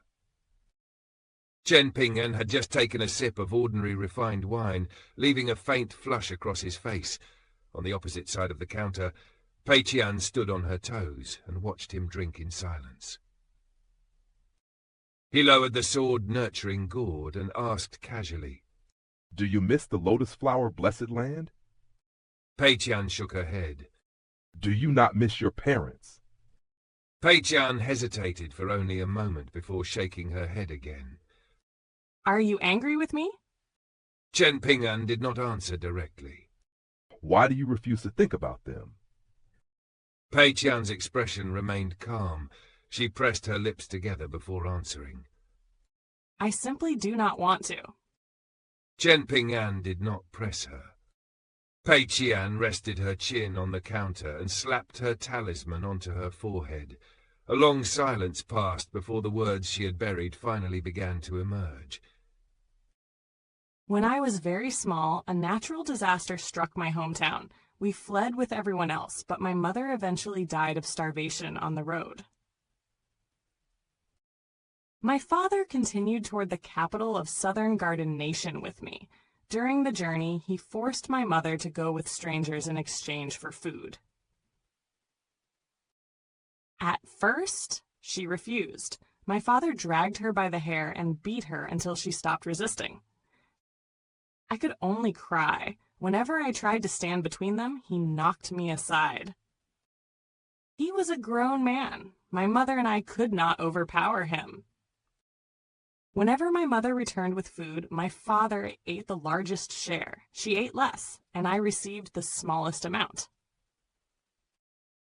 Speaker 1: Chen Ping'an had just taken a sip of ordinary refined wine, leaving a faint flush across his face. On the opposite side of the counter, Pei Qian stood on her toes and watched him drink in silence. He lowered the sword-nurturing gourd and asked casually,
Speaker 4: "Do you miss the lotus flower blessed land?"
Speaker 1: Pei Qian shook her head.
Speaker 4: "Do you not miss your parents?"
Speaker 1: Pei Qian hesitated for only a moment before shaking her head again.
Speaker 3: Are you angry with me?
Speaker 1: Chen Ping'an did not answer directly.
Speaker 4: "Why do you refuse to think about them?"
Speaker 1: Pei Qian's expression remained calm. She pressed her lips together before answering.
Speaker 3: I simply do not want to.
Speaker 1: Chen Ping'an did not press her. Pei Qian rested her chin on the counter and slapped her talisman onto her forehead. A long silence passed before the words she had buried finally began to emerge.
Speaker 3: When I was very small, a natural disaster struck my hometown. We fled with everyone else, but my mother eventually died of starvation on the road. My father continued toward the capital of Southern Garden Nation with me. During the journey, he forced my mother to go with strangers in exchange for food. At first, she refused. My father dragged her by the hair and beat her until she stopped resisting. I could only cry. Whenever I tried to stand between them, he knocked me aside. He was a grown man. My mother and I could not overpower him. Whenever my mother returned with food, my father ate the largest share. She ate less, and I received the smallest amount.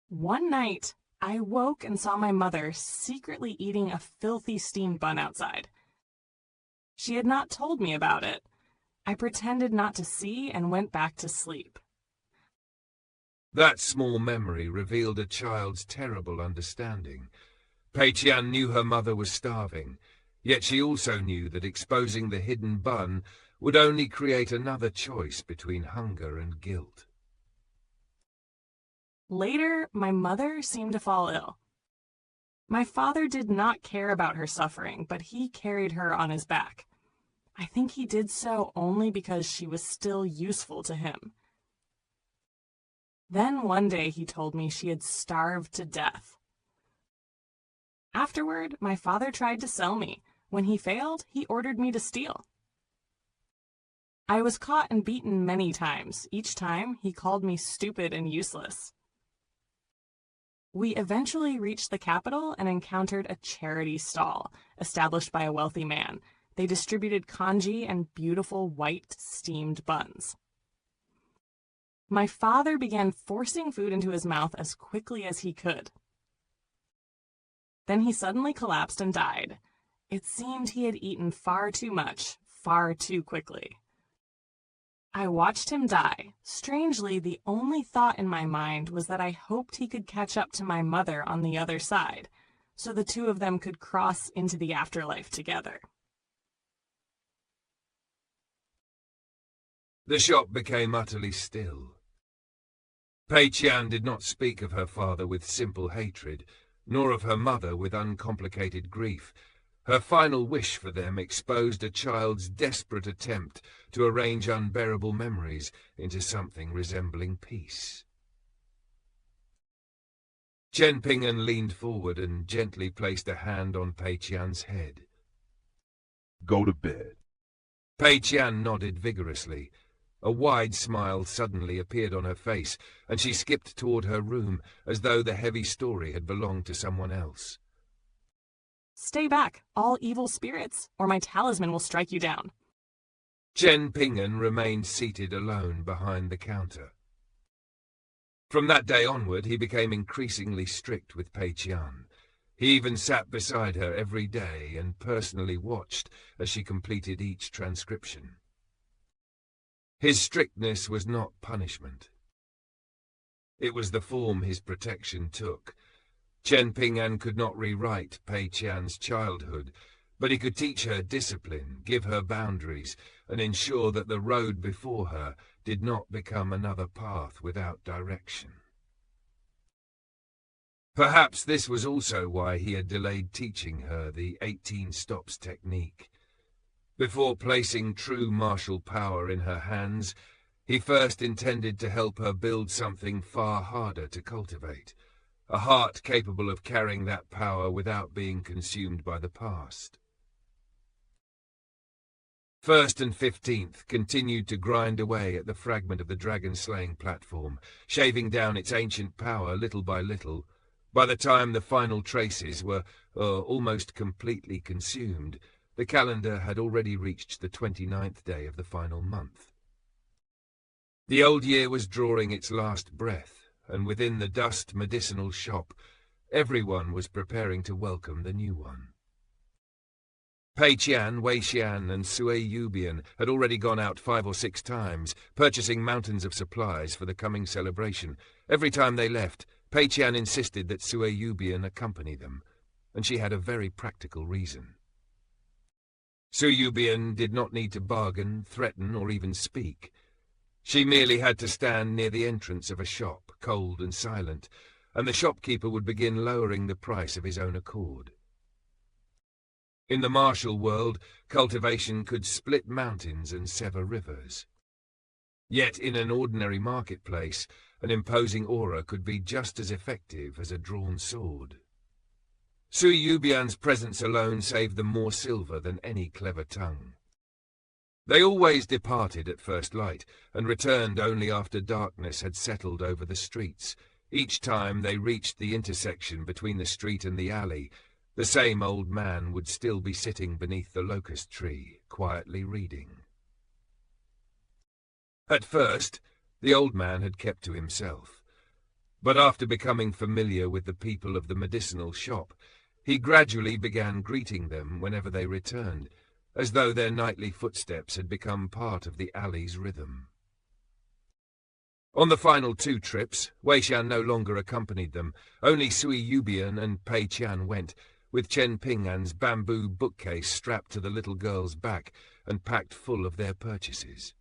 Speaker 3: One night, I woke and saw my mother secretly eating a filthy steamed bun outside. She had not told me about it. I pretended not to see and went back to sleep.
Speaker 1: That small memory revealed a child's terrible understanding. Pei Qian knew her mother was starving, yet she also knew that exposing the hidden bun would only create another choice between hunger and guilt.
Speaker 3: Later, my mother seemed to fall ill. My father did not care about her suffering, but he carried her on his back. I think he did so only because she was still useful to him. Then one day he told me she had starved to death. Afterward, my father tried to sell me. When he failed, he ordered me to steal. I was caught and beaten many times. Each time, he called me stupid and useless. We eventually reached the capital and encountered a charity stall established by a wealthy man. They distributed congee and beautiful white steamed buns. My father began forcing food into his mouth as quickly as he could. Then he suddenly collapsed and died. It seemed he had eaten far too much, far too quickly. I watched him die. Strangely, the only thought in my mind was that I hoped he could catch up to my mother on the other side, so the two of them could cross into the afterlife together.
Speaker 1: The shop became utterly still. Pei Qian did not speak of her father with simple hatred, nor of her mother with uncomplicated grief. Her final wish for them exposed a child's desperate attempt to arrange unbearable memories into something resembling peace. Chen Ping'an leaned forward and gently placed a hand on Pei Qian's head.
Speaker 4: Go to bed.
Speaker 1: Pei Qian nodded vigorously. A wide smile suddenly appeared on her face, and she skipped toward her room as though the heavy story had belonged to someone else.
Speaker 3: Stay back, all evil spirits, or my talisman will strike you down.
Speaker 1: Chen Ping'an remained seated alone behind the counter. From that day onward, he became increasingly strict with Pei Qian. He even sat beside her every day and personally watched as she completed each transcription. His strictness was not punishment. It was the form his protection took. Chen Ping'an could not rewrite Pei Qian's childhood, but he could teach her discipline, give her boundaries, and ensure that the road before her did not become another path without direction. Perhaps this was also why he had delayed teaching her the 18 stops technique. Before placing true martial power in her hands, he first intended to help her build something far harder to cultivate, a heart capable of carrying that power without being consumed by the past. 1st and 15th continued to grind away at the fragment of the dragon-slaying platform, shaving down its ancient power little by little. By the time the final traces were almost completely consumed, the calendar had already reached the 29th day of the final month. The old year was drawing its last breath, and within the dust medicinal shop, everyone was preparing to welcome the new one. Pei Qian, Wei Xian, and Zuo You had already gone out 5 or 6 times, purchasing mountains of supplies for the coming celebration. Every time they left, Pei Qian insisted that Zuo You accompany them, and she had a very practical reason. Zuo You did not need to bargain, threaten, or even speak. She merely had to stand near the entrance of a shop, cold and silent, and the shopkeeper would begin lowering the price of his own accord. In the martial world, cultivation could split mountains and sever rivers. Yet in an ordinary marketplace, an imposing aura could be just as effective as a drawn sword. Zuo Yu's presence alone saved them more silver than any clever tongue. They always departed at first light, and returned only after darkness had settled over the streets. Each time they reached the intersection between the street and the alley, the same old man would still be sitting beneath the locust tree, quietly reading. At first, the old man had kept to himself, but after becoming familiar with the people of the medicinal shop, he gradually began greeting them whenever they returned, as though their nightly footsteps had become part of the alley's rhythm. On the final 2 trips, Wei Xian no longer accompanied them. Only Zuo You and Pei Qian went, with Chen Ping'an's bamboo bookcase strapped to the little girl's back and packed full of their purchases.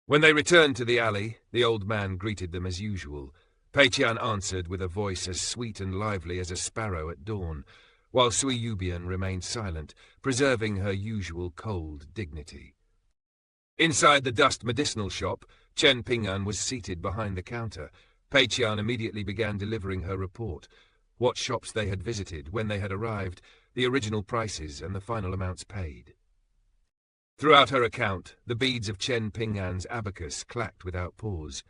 Speaker 1: When they returned to the alley, the old man greeted them as usual. Pei Qian answered with a voice as sweet and lively as a sparrow at dawn, while Zuo You remained silent, preserving her usual cold dignity. Inside the dust medicinal shop, Chen Ping'an was seated behind the counter. Pei Qian immediately began delivering her report, what shops they had visited, when they had arrived, the original prices, and the final amounts paid. Throughout her account, the beads of Chen Ping'an's abacus clacked without pause.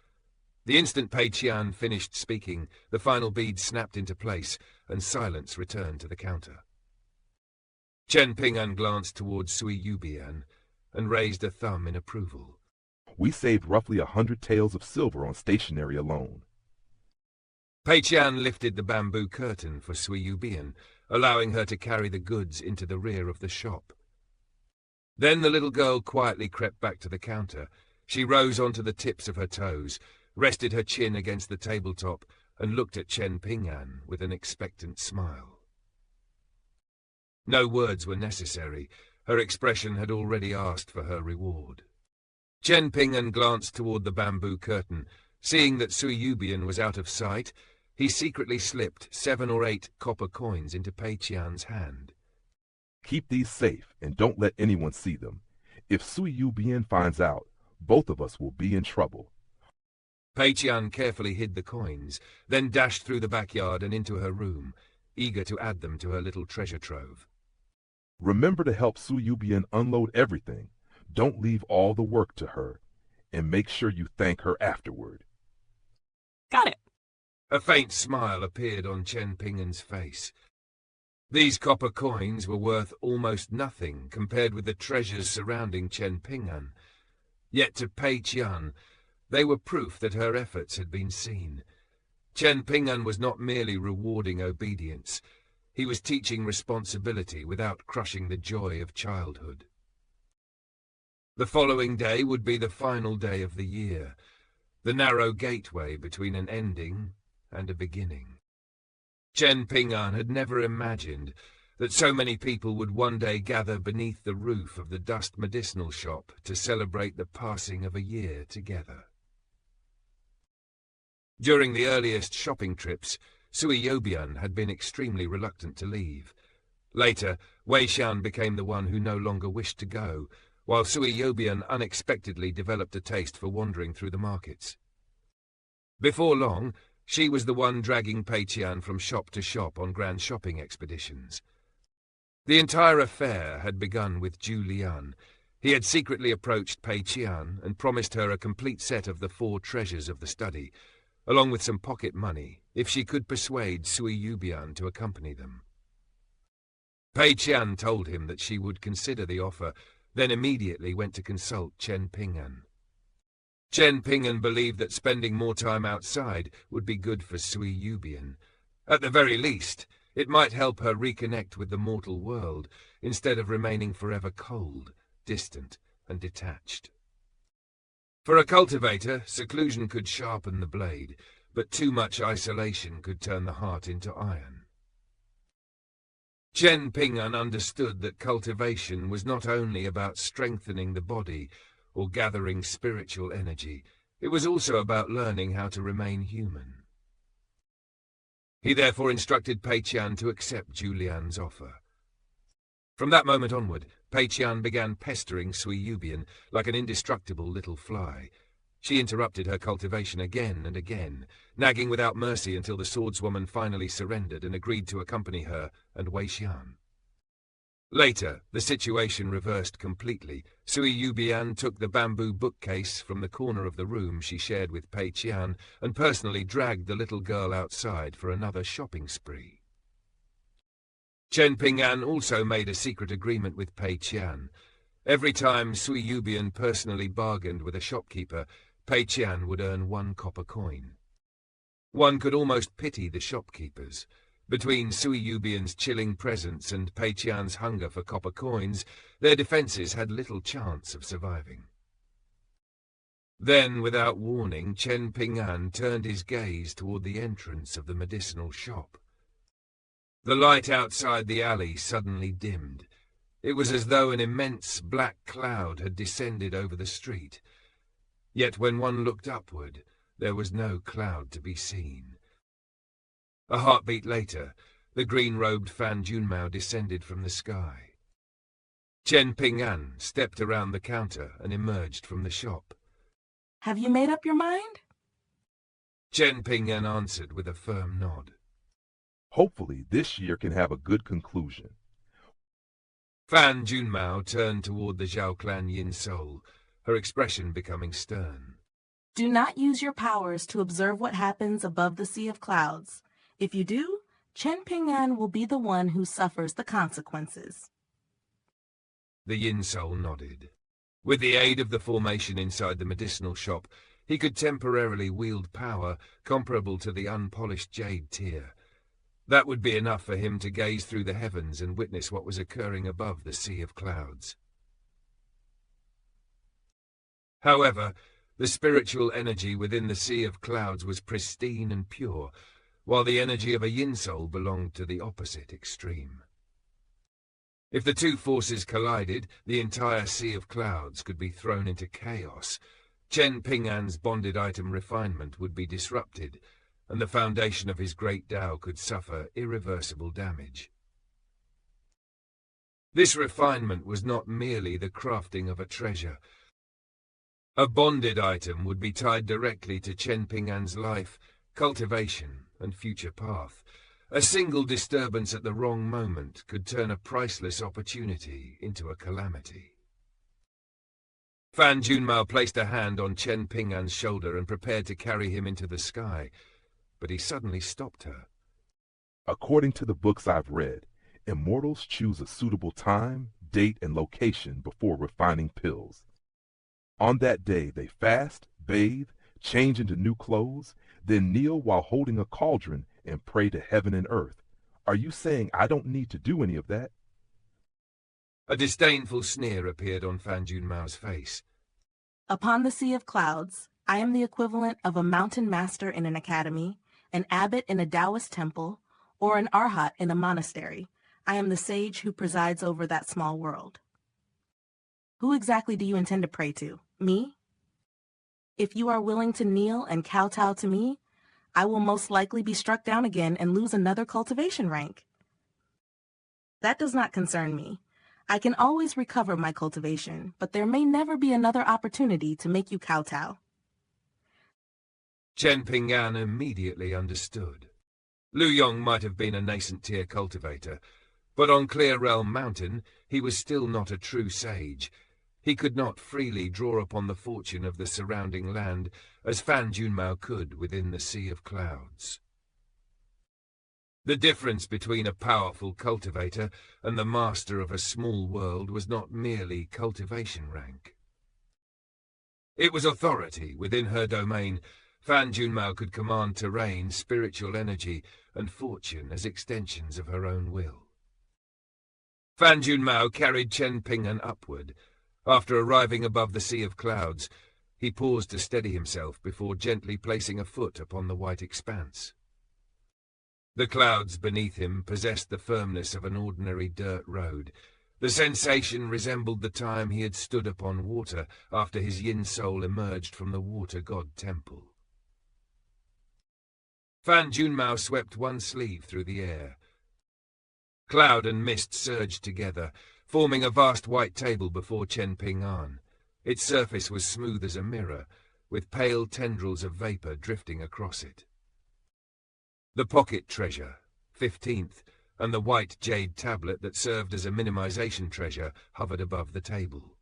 Speaker 1: The instant Pei Qian finished speaking, the final bead snapped into place, and silence returned to the counter. Chen Ping'an glanced towards Zuo You and raised a thumb in approval.
Speaker 4: We saved roughly 100 taels of silver on stationery alone.
Speaker 1: Pei Qian lifted the bamboo curtain for Zuo You, allowing her to carry the goods into the rear of the shop. Then the little girl quietly crept back to the counter. She rose onto the tips of her toes, rested her chin against the tabletop, and looked at Chen Ping'an with an expectant smile. No words were necessary. Her expression had already asked for her reward. Chen Ping'an glanced toward the bamboo curtain. Seeing that Zuo You was out of sight, he secretly slipped 7 or 8 copper coins into Pei Qian's hand.
Speaker 4: Keep these safe and don't let anyone see them. If Zuo You finds out, both of us will be in trouble.
Speaker 1: Pei Qian carefully hid the coins, then dashed through the backyard and into her room, eager to add them to her little treasure trove.
Speaker 4: Remember to help Zuo You unload everything. Don't leave all the work to her, and make sure you thank her afterward.
Speaker 3: Got it.
Speaker 1: A faint smile appeared on Chen Ping'an's face. These copper coins were worth almost nothing compared with the treasures surrounding Chen Ping'an. Yet to Pei Qian, they were proof that her efforts had been seen. Chen Ping'an was not merely rewarding obedience. He was teaching responsibility without crushing the joy of childhood. The following day would be the final day of the year, the narrow gateway between an ending and a beginning. Chen Ping'an had never imagined that so many people would one day gather beneath the roof of the dust medicinal shop to celebrate the passing of a year together. During the earliest shopping trips, Zuo You had been extremely reluctant to leave. Later, Wei Xian became the one who no longer wished to go, while Zuo You unexpectedly developed a taste for wandering through the markets. Before long, she was the one dragging Pei Qian from shop to shop on grand shopping expeditions. The entire affair had begun with Zhu Lian. He had secretly approached Pei Qian and promised her a complete set of the 4 treasures of the study, along with some pocket money, if she could persuade Zuo You to accompany them. Pei Qian told him that she would consider the offer, then immediately went to consult Chen Ping'an. Chen Ping'an believed that spending more time outside would be good for Zuo You. At the very least, it might help her reconnect with the mortal world, instead of remaining forever cold, distant, and detached. For a cultivator, seclusion could sharpen the blade, but too much isolation could turn the heart into iron. Chen Ping'an understood that cultivation was not only about strengthening the body or gathering spiritual energy, it was also about learning how to remain human. He therefore instructed Pei Qian to accept Zhu Lian's offer. From that moment onward, Pei Qian began pestering Zuo You like an indestructible little fly. She interrupted her cultivation again and again, nagging without mercy until the swordswoman finally surrendered and agreed to accompany her and Wei Xian. Later, the situation reversed completely. Zuo You took the bamboo bookcase from the corner of the room she shared with Pei Qian and personally dragged the little girl outside for another shopping spree. Chen Ping'an also made a secret agreement with Pei Qian. Every time Zuo You personally bargained with a shopkeeper, Pei Qian would earn 1 copper coin. One could almost pity the shopkeepers. Between Zuo Yu's chilling presence and Pei Qian's hunger for copper coins, their defenses had little chance of surviving. Then, without warning, Chen Ping'an turned his gaze toward the entrance of the medicinal shop. The light outside the alley suddenly dimmed. It was as though an immense black cloud had descended over the street. Yet when one looked upward, there was no cloud to be seen. A heartbeat later, the green-robed Fan Junmao descended from the sky. Chen Ping'an stepped around the counter and emerged from the shop.
Speaker 8: Have you made up your mind?
Speaker 1: Chen Ping'an answered with a firm nod.
Speaker 4: Hopefully this year can have a good conclusion.
Speaker 1: Fan Junmao turned toward the Zhao clan Yin Soul, her expression becoming stern.
Speaker 8: Do not use your powers to observe what happens above the sea of clouds. If you do, Chen Ping'an will be the one who suffers the consequences.
Speaker 1: The Yin Soul nodded. With the aid of the formation inside the medicinal shop, he could temporarily wield power comparable to the unpolished jade tier. That would be enough for him to gaze through the heavens and witness what was occurring above the sea of clouds. However, the spiritual energy within the sea of clouds was pristine and pure, while the energy of a Yin Soul belonged to the opposite extreme. If the two forces collided, the entire sea of clouds could be thrown into chaos. Chen Ping'an's bonded item refinement would be disrupted, and the foundation of his great Tao could suffer irreversible damage. This refinement was not merely the crafting of a treasure. A bonded item would be tied directly to Chen Ping'an's life, cultivation, and future path. A single disturbance at the wrong moment could turn a priceless opportunity into a calamity. Fan Junmao placed a hand on Chen Ping'an's shoulder and prepared to carry him into the sky, but he suddenly stopped her.
Speaker 4: According to the books I've read, immortals choose a suitable time, date, and location before refining pills. On that day, they fast, bathe, change into new clothes, then kneel while holding a cauldron and pray to heaven and earth. Are you saying I don't need to do any of that?
Speaker 1: A disdainful sneer appeared on Fan Junmao's face.
Speaker 8: Upon the Sea of Clouds, I am the equivalent of a mountain master in an academy, an abbot in a Taoist temple, or an arhat in a monastery. I am the sage who presides over that small world. Who exactly do you intend to pray to? Me? If you are willing to kneel and kowtow to me, I will most likely be struck down again and lose another cultivation rank. That does not concern me. I can always recover my cultivation, but there may never be another opportunity to make you kowtow.
Speaker 1: Chen Ping'an immediately understood. Lu Yong might have been a nascent tier cultivator, but on Clear Realm Mountain he was still not a true sage. He could not freely draw upon the fortune of the surrounding land as Fan Junmao could within the Sea of Clouds. The difference between a powerful cultivator and the master of a small world was not merely cultivation rank. It was authority within her domain. Fan Junmao could command terrain, spiritual energy, and fortune as extensions of her own will. Fan Junmao carried Chen Ping'an upward. After arriving above the Sea of Clouds, he paused to steady himself before gently placing a foot upon the white expanse. The clouds beneath him possessed the firmness of an ordinary dirt road. The sensation resembled the time he had stood upon water after his yin soul emerged from the water god temple. Fan Junmao swept one sleeve through the air. Cloud and mist surged together, forming a vast white table before Chen Ping'an. Its surface was smooth as a mirror, with pale tendrils of vapor drifting across it. The pocket treasure, 15th, and the white jade tablet that served as a minimization treasure hovered above the table.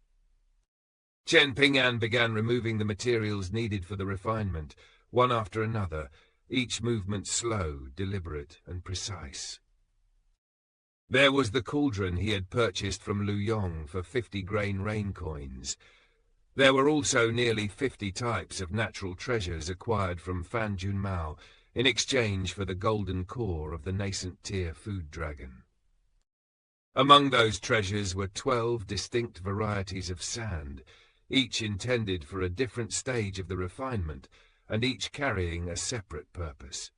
Speaker 1: Chen Ping'an began removing the materials needed for the refinement, one after another, each movement slow, deliberate, and precise. There was the cauldron he had purchased from Lu Yong for 50 grain rain coins. There were also nearly 50 types of natural treasures acquired from Fan Junmao in exchange for the golden core of the nascent tier food dragon. Among those treasures were 12 distinct varieties of sand, each intended for a different stage of the refinement, and each carrying a separate purpose.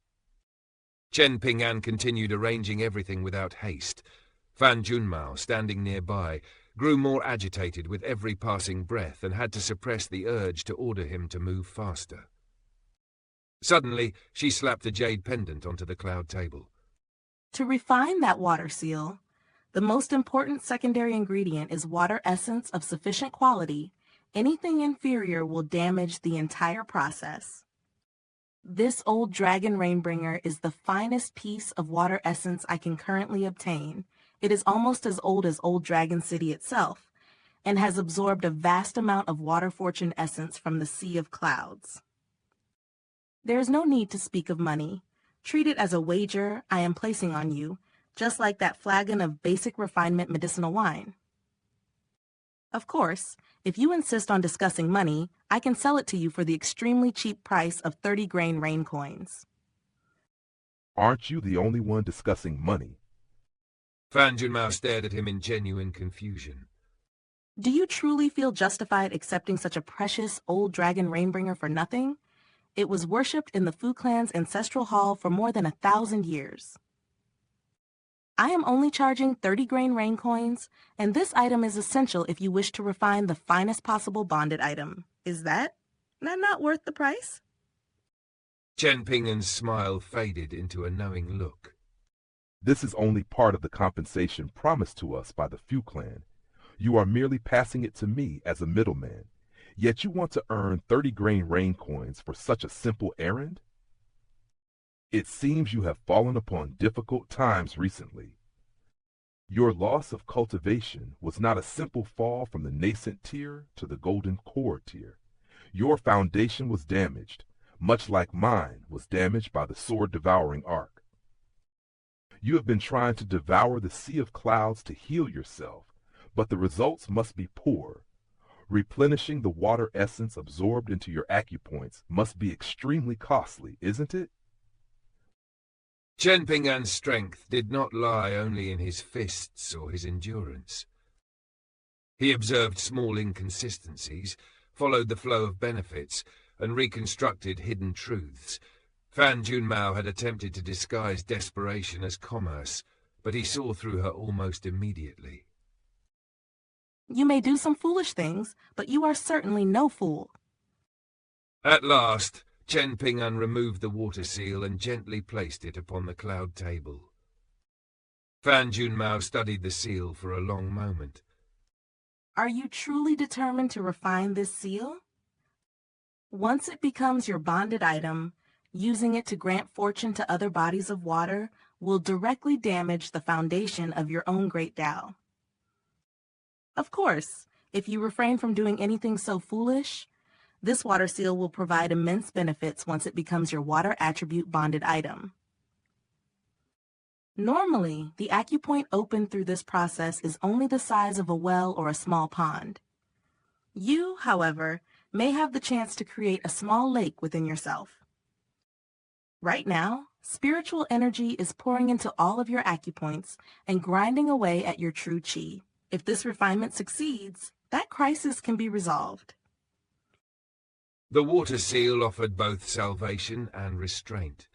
Speaker 1: Chen Ping'an continued arranging everything without haste. Fan Junmao, standing nearby, grew more agitated with every passing breath and had to suppress the urge to order him to move faster. Suddenly, she slapped a jade pendant onto the cloud table.
Speaker 8: To refine that water seal, the most important secondary ingredient is water essence of sufficient quality. Anything inferior will damage the entire process. This old dragon rainbringer is the finest piece of water essence I can currently obtain. It is almost as old as Old Dragon City itself, and has absorbed a vast amount of water fortune essence from the Sea of Clouds. There is no need to speak of money. Treat it as a wager I am placing on you, just like that flagon of basic refinement medicinal wine. Of course, if you insist on discussing money, I can sell it to you for the extremely cheap price of 30 grain rain coins.
Speaker 4: Aren't you the only one discussing money?
Speaker 1: Fan Junmao stared at him in genuine confusion.
Speaker 8: Do you truly feel justified accepting such a precious old dragon rainbringer for nothing? It was worshipped in the Fu clan's ancestral hall for more than 1,000 years. I am only charging 30 grain rain coins, and this item is essential if you wish to refine the finest possible bonded item. Is that not worth the price?
Speaker 1: Chen Ping'an's smile faded into a knowing look.
Speaker 4: This is only part of the compensation promised to us by the Fu clan. You are merely passing it to me as a middleman. Yet you want to earn 30 grain rain coins for such a simple errand? It seems you have fallen upon difficult times recently. Your loss of cultivation was not a simple fall from the nascent tier to the golden core tier. Your foundation was damaged, much like mine was damaged by the sword-devouring arc. You have been trying to devour the sea of clouds to heal yourself, but the results must be poor. Replenishing the water essence absorbed into your acupoints must be extremely costly, isn't it?
Speaker 1: Chen Ping'an's strength did not lie only in his fists or his endurance. He observed small inconsistencies, followed the flow of benefits, and reconstructed hidden truths. Fan Junmao had attempted to disguise desperation as commerce, but he saw through her almost immediately.
Speaker 8: You may do some foolish things, but you are certainly no fool.
Speaker 1: At last, Chen Ping'an removed the water seal and gently placed it upon the cloud table. Fan Junmao studied the seal for a long moment.
Speaker 8: Are you truly determined to refine this seal? Once it becomes your bonded item, using it to grant fortune to other bodies of water will directly damage the foundation of your own great Tao. Of course, if you refrain from doing anything so foolish, this water seal will provide immense benefits once it becomes your water attribute bonded item. Normally, the acupoint opened through this process is only the size of a well or a small pond. You, however, may have the chance to create a small lake within yourself. Right now, spiritual energy is pouring into all of your acupoints and grinding away at your true chi. If this refinement succeeds, that crisis can be resolved.
Speaker 1: The water seal offered both salvation and restraint.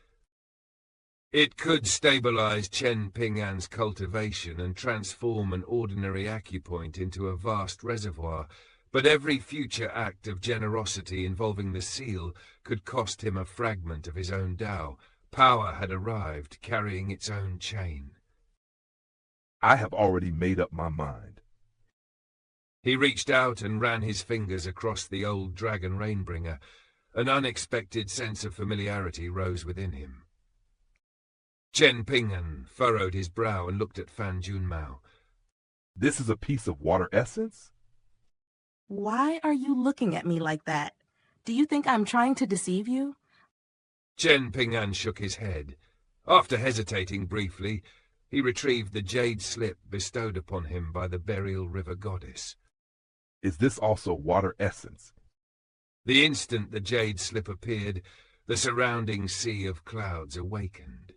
Speaker 1: It could stabilize Chen Ping'an's cultivation and transform an ordinary acupoint into a vast reservoir, but every future act of generosity involving the seal could cost him a fragment of his own Tao. Power had arrived, carrying its own chain.
Speaker 4: I have already made up my mind.
Speaker 1: He reached out and ran his fingers across the old dragon Rainbringer. An unexpected sense of familiarity rose within him. Chen Ping'an furrowed his brow and looked at Fan Junmao.
Speaker 4: This is a piece of water essence?
Speaker 8: Why are you looking at me like that? Do you think I'm trying to deceive you?
Speaker 1: Chen Ping'an shook his head. After hesitating briefly, he retrieved the jade slip bestowed upon him by the Burial River goddess.
Speaker 4: Is this also water essence?
Speaker 1: The instant the jade slip appeared, the surrounding sea of clouds awakened.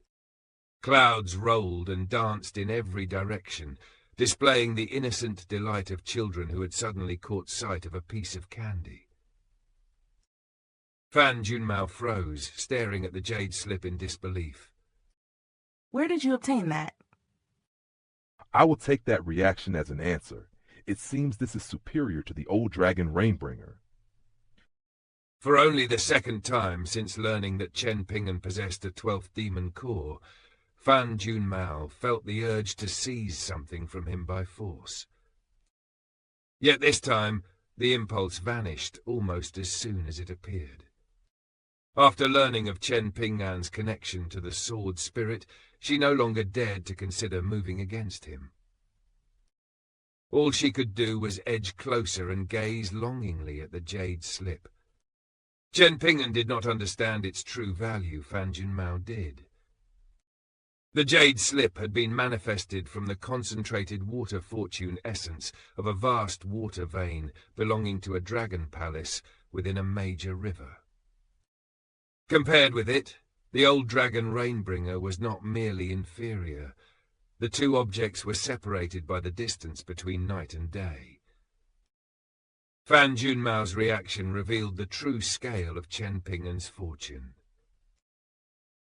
Speaker 1: Clouds rolled and danced in every direction, displaying the innocent delight of children who had suddenly caught sight of a piece of candy. Fan Junmao froze, staring at the jade slip in disbelief.
Speaker 8: Where did you obtain that?
Speaker 4: I will take that reaction as an answer. It seems this is superior to the old dragon Rainbringer.
Speaker 1: For only the second time since learning that Chen Ping'an possessed a 12th demon core, Fan Junmao felt the urge to seize something from him by force. Yet this time, the impulse vanished almost as soon as it appeared. After learning of Chen Ping'an's connection to the sword spirit, she no longer dared to consider moving against him. All she could do was edge closer and gaze longingly at the jade slip. Chen Ping'an did not understand its true value. Fan Junmao did. The jade slip had been manifested from the concentrated water fortune essence of a vast water vein belonging to a dragon palace within a major river. Compared with it, the old dragon Rainbringer was not merely inferior. The two objects were separated by the distance between night and day. Fan Junmao's reaction revealed the true scale of Chen Ping'an's fortune.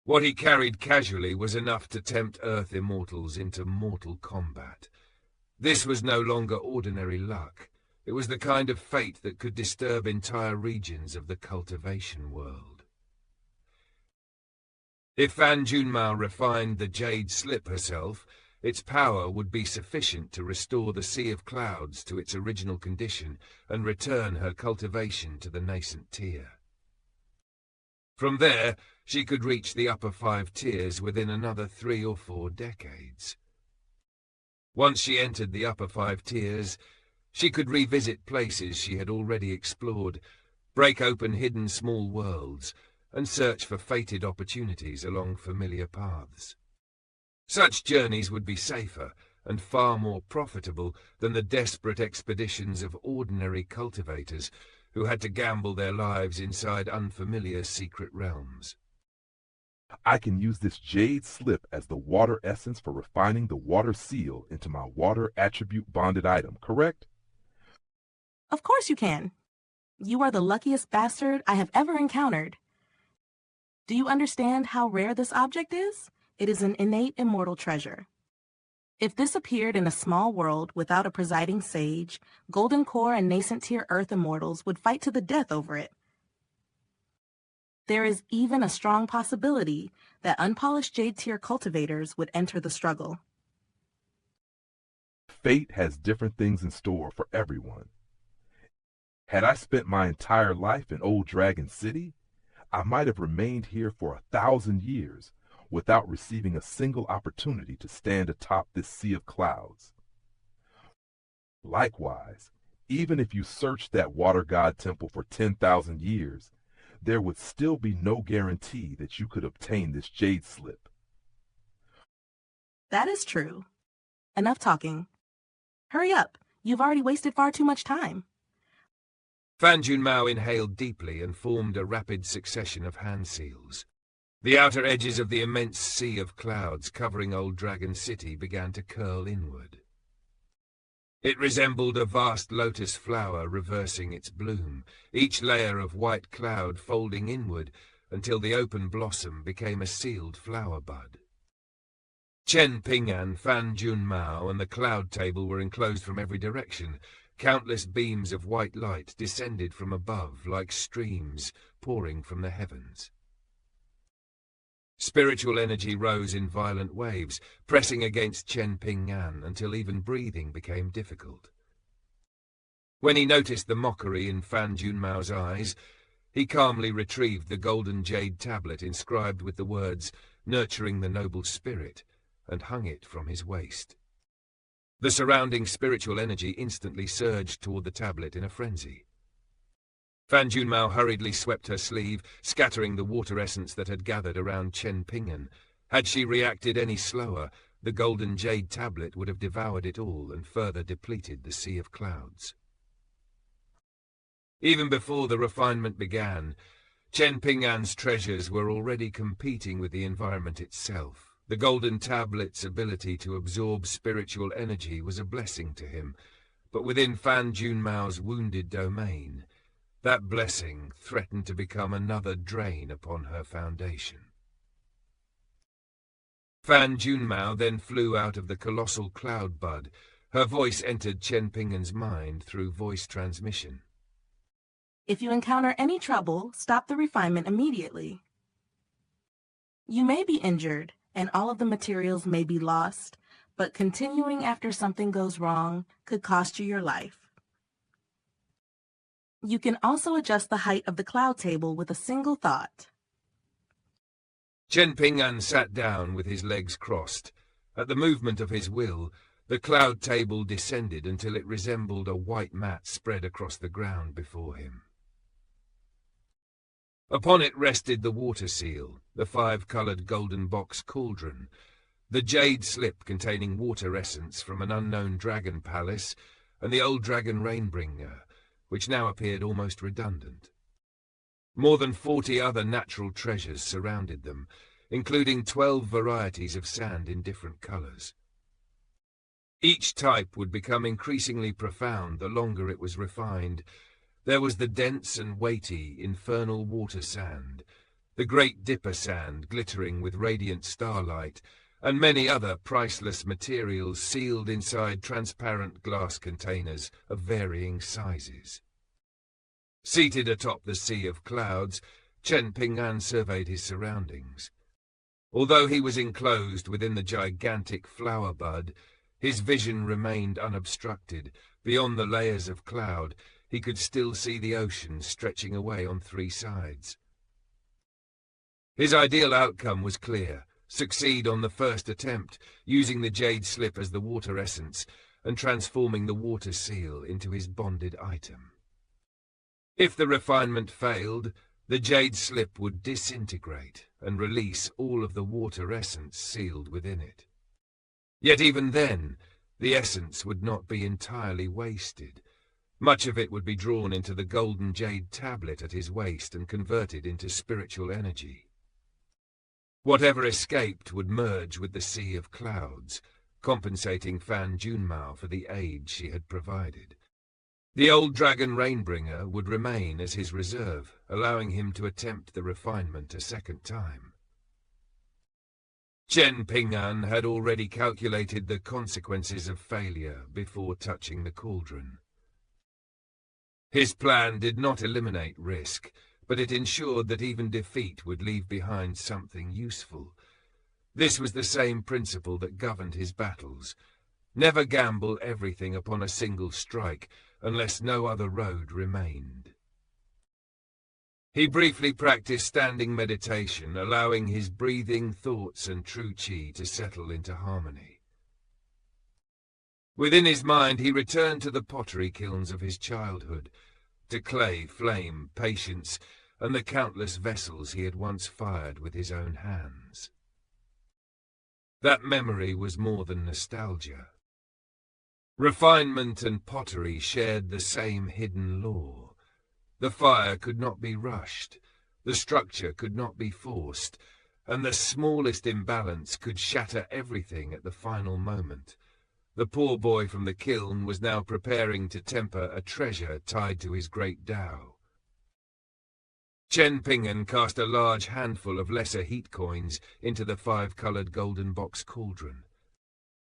Speaker 1: What he carried casually was enough to tempt Earth immortals into mortal combat. This was no longer ordinary luck. It was the kind of fate that could disturb entire regions of the cultivation world. If Fan Junmao refined the jade slip herself, its power would be sufficient to restore the Sea of Clouds to its original condition and return her cultivation to the nascent tier. From there, she could reach the upper 5 tiers within another 3 or 4 decades. Once she entered the upper 5 tiers, she could revisit places she had already explored, break open hidden small worlds, and search for fated opportunities along familiar paths. Such journeys would be safer and far more profitable than the desperate expeditions of ordinary cultivators who had to gamble their lives inside unfamiliar secret realms.
Speaker 4: I can use this jade slip as the water essence for refining the water seal into my water attribute bonded item, correct?
Speaker 8: Of course you can. You are the luckiest bastard I have ever encountered. Do you understand how rare this object is? It is an innate immortal treasure. If this appeared in a small world without a presiding sage, Golden Core and nascent tier Earth immortals would fight to the death over it. There is even a strong possibility that unpolished jade tier cultivators would enter the struggle.
Speaker 4: Fate has different things in store for everyone. Had I spent my entire life in Old Dragon City, I might have remained here for 1,000 years without receiving a single opportunity to stand atop this sea of clouds. Likewise, even if you searched that water god temple for 10,000 years, there would still be no guarantee that you could obtain this jade slip.
Speaker 8: That is true. Enough talking. Hurry up. You've already wasted far too much time.
Speaker 1: Fan Junmao inhaled deeply and formed a rapid succession of hand seals. The outer edges of the immense sea of clouds covering Old Dragon City began to curl inward. It resembled a vast lotus flower reversing its bloom, each layer of white cloud folding inward until the open blossom became a sealed flower bud. Chen Ping'an, Fan Junmao, and the cloud table were enclosed from every direction. Countless beams of white light descended from above like streams pouring from the heavens. Spiritual energy rose in violent waves, pressing against Chen Ping'an until even breathing became difficult. When he noticed the mockery in Fan Junmao's eyes, he calmly retrieved the golden jade tablet inscribed with the words, "Nurturing the noble spirit," and hung it from his waist. The surrounding spiritual energy instantly surged toward the tablet in a frenzy. Fan Junmao hurriedly swept her sleeve, scattering the water essence that had gathered around Chen Ping'an. Had she reacted any slower, the golden jade tablet would have devoured it all and further depleted the Sea of Clouds. Even before the refinement began, Chen Ping'an's treasures were already competing with the environment itself. The golden tablet's ability to absorb spiritual energy was a blessing to him, but within Fan Junmao's wounded domain, that blessing threatened to become another drain upon her foundation. Fan Junmao then flew out of the colossal cloud bud. Her voice entered Chen Ping'an's mind through voice transmission.
Speaker 8: If you encounter any trouble, stop the refinement immediately. You may be injured, and all of the materials may be lost, but continuing after something goes wrong could cost you your life. You can also adjust the height of the cloud table with a single thought.
Speaker 1: Chen Ping'an sat down with his legs crossed. At the movement of his will, the cloud table descended until it resembled a white mat spread across the ground before him. Upon it rested the water seal, the 5-colored golden box cauldron, the jade slip containing water essence from an unknown dragon palace, and the old dragon Rainbringer, which now appeared almost redundant. More than 40 other natural treasures surrounded them, including 12 varieties of sand in different colors. Each type would become increasingly profound the longer it was refined. There was the dense and weighty infernal water sand, the Great Dipper sand glittering with radiant starlight, and many other priceless materials sealed inside transparent glass containers of varying sizes. Seated atop the Sea of Clouds, Chen Ping'an surveyed his surroundings. Although he was enclosed within the gigantic flower bud, his vision remained unobstructed. Beyond the layers of cloud, he could still see the ocean stretching away on 3 sides. His ideal outcome was clear: succeed on the first attempt, using the jade slip as the water essence, and transforming the water seal into his bonded item. If the refinement failed, the jade slip would disintegrate and release all of the water essence sealed within it. Yet even then, the essence would not be entirely wasted. Much of it would be drawn into the golden jade tablet at his waist and converted into spiritual energy. Whatever escaped would merge with the sea of clouds, compensating Fan Junmao for the aid she had provided. The old dragon Rainbringer would remain as his reserve, allowing him to attempt the refinement a second time. Chen Ping'an had already calculated the consequences of failure before touching the cauldron. His plan did not eliminate risk, but it ensured that even defeat would leave behind something useful. This was the same principle that governed his battles. Never gamble everything upon a single strike, unless no other road remained. He briefly practiced standing meditation, allowing his breathing, thoughts, and true qi to settle into harmony. Within his mind, he returned to the pottery kilns of his childhood, to clay, flame, patience, and the countless vessels he had once fired with his own hands. That memory was more than nostalgia. Refinement and pottery shared the same hidden law. The fire could not be rushed, the structure could not be forced, and the smallest imbalance could shatter everything at the final moment. The poor boy from the kiln was now preparing to temper a treasure tied to his great Tao. Chen Ping'an cast a large handful of lesser heat coins into the 5-colored golden box cauldron.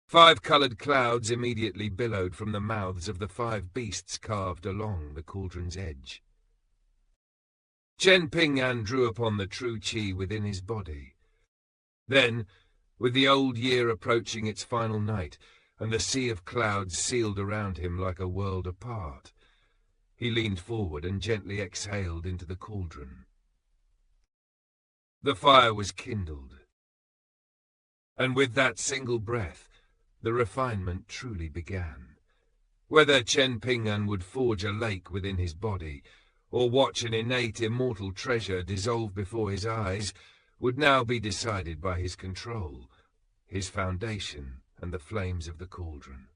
Speaker 1: 5 colored clouds immediately billowed from the mouths of the 5 beasts carved along the cauldron's edge. Chen Ping'an drew upon the true qi within his body. Then, with the old year approaching its final night, and the sea of clouds sealed around him like a world apart, he leaned forward and gently exhaled into the cauldron. The fire was kindled, and with that single breath, the refinement truly began. Whether Chen Ping'an would forge a lake within his body, or watch an innate immortal treasure dissolve before his eyes, would now be decided by his control, his foundation, and the flames of the cauldron.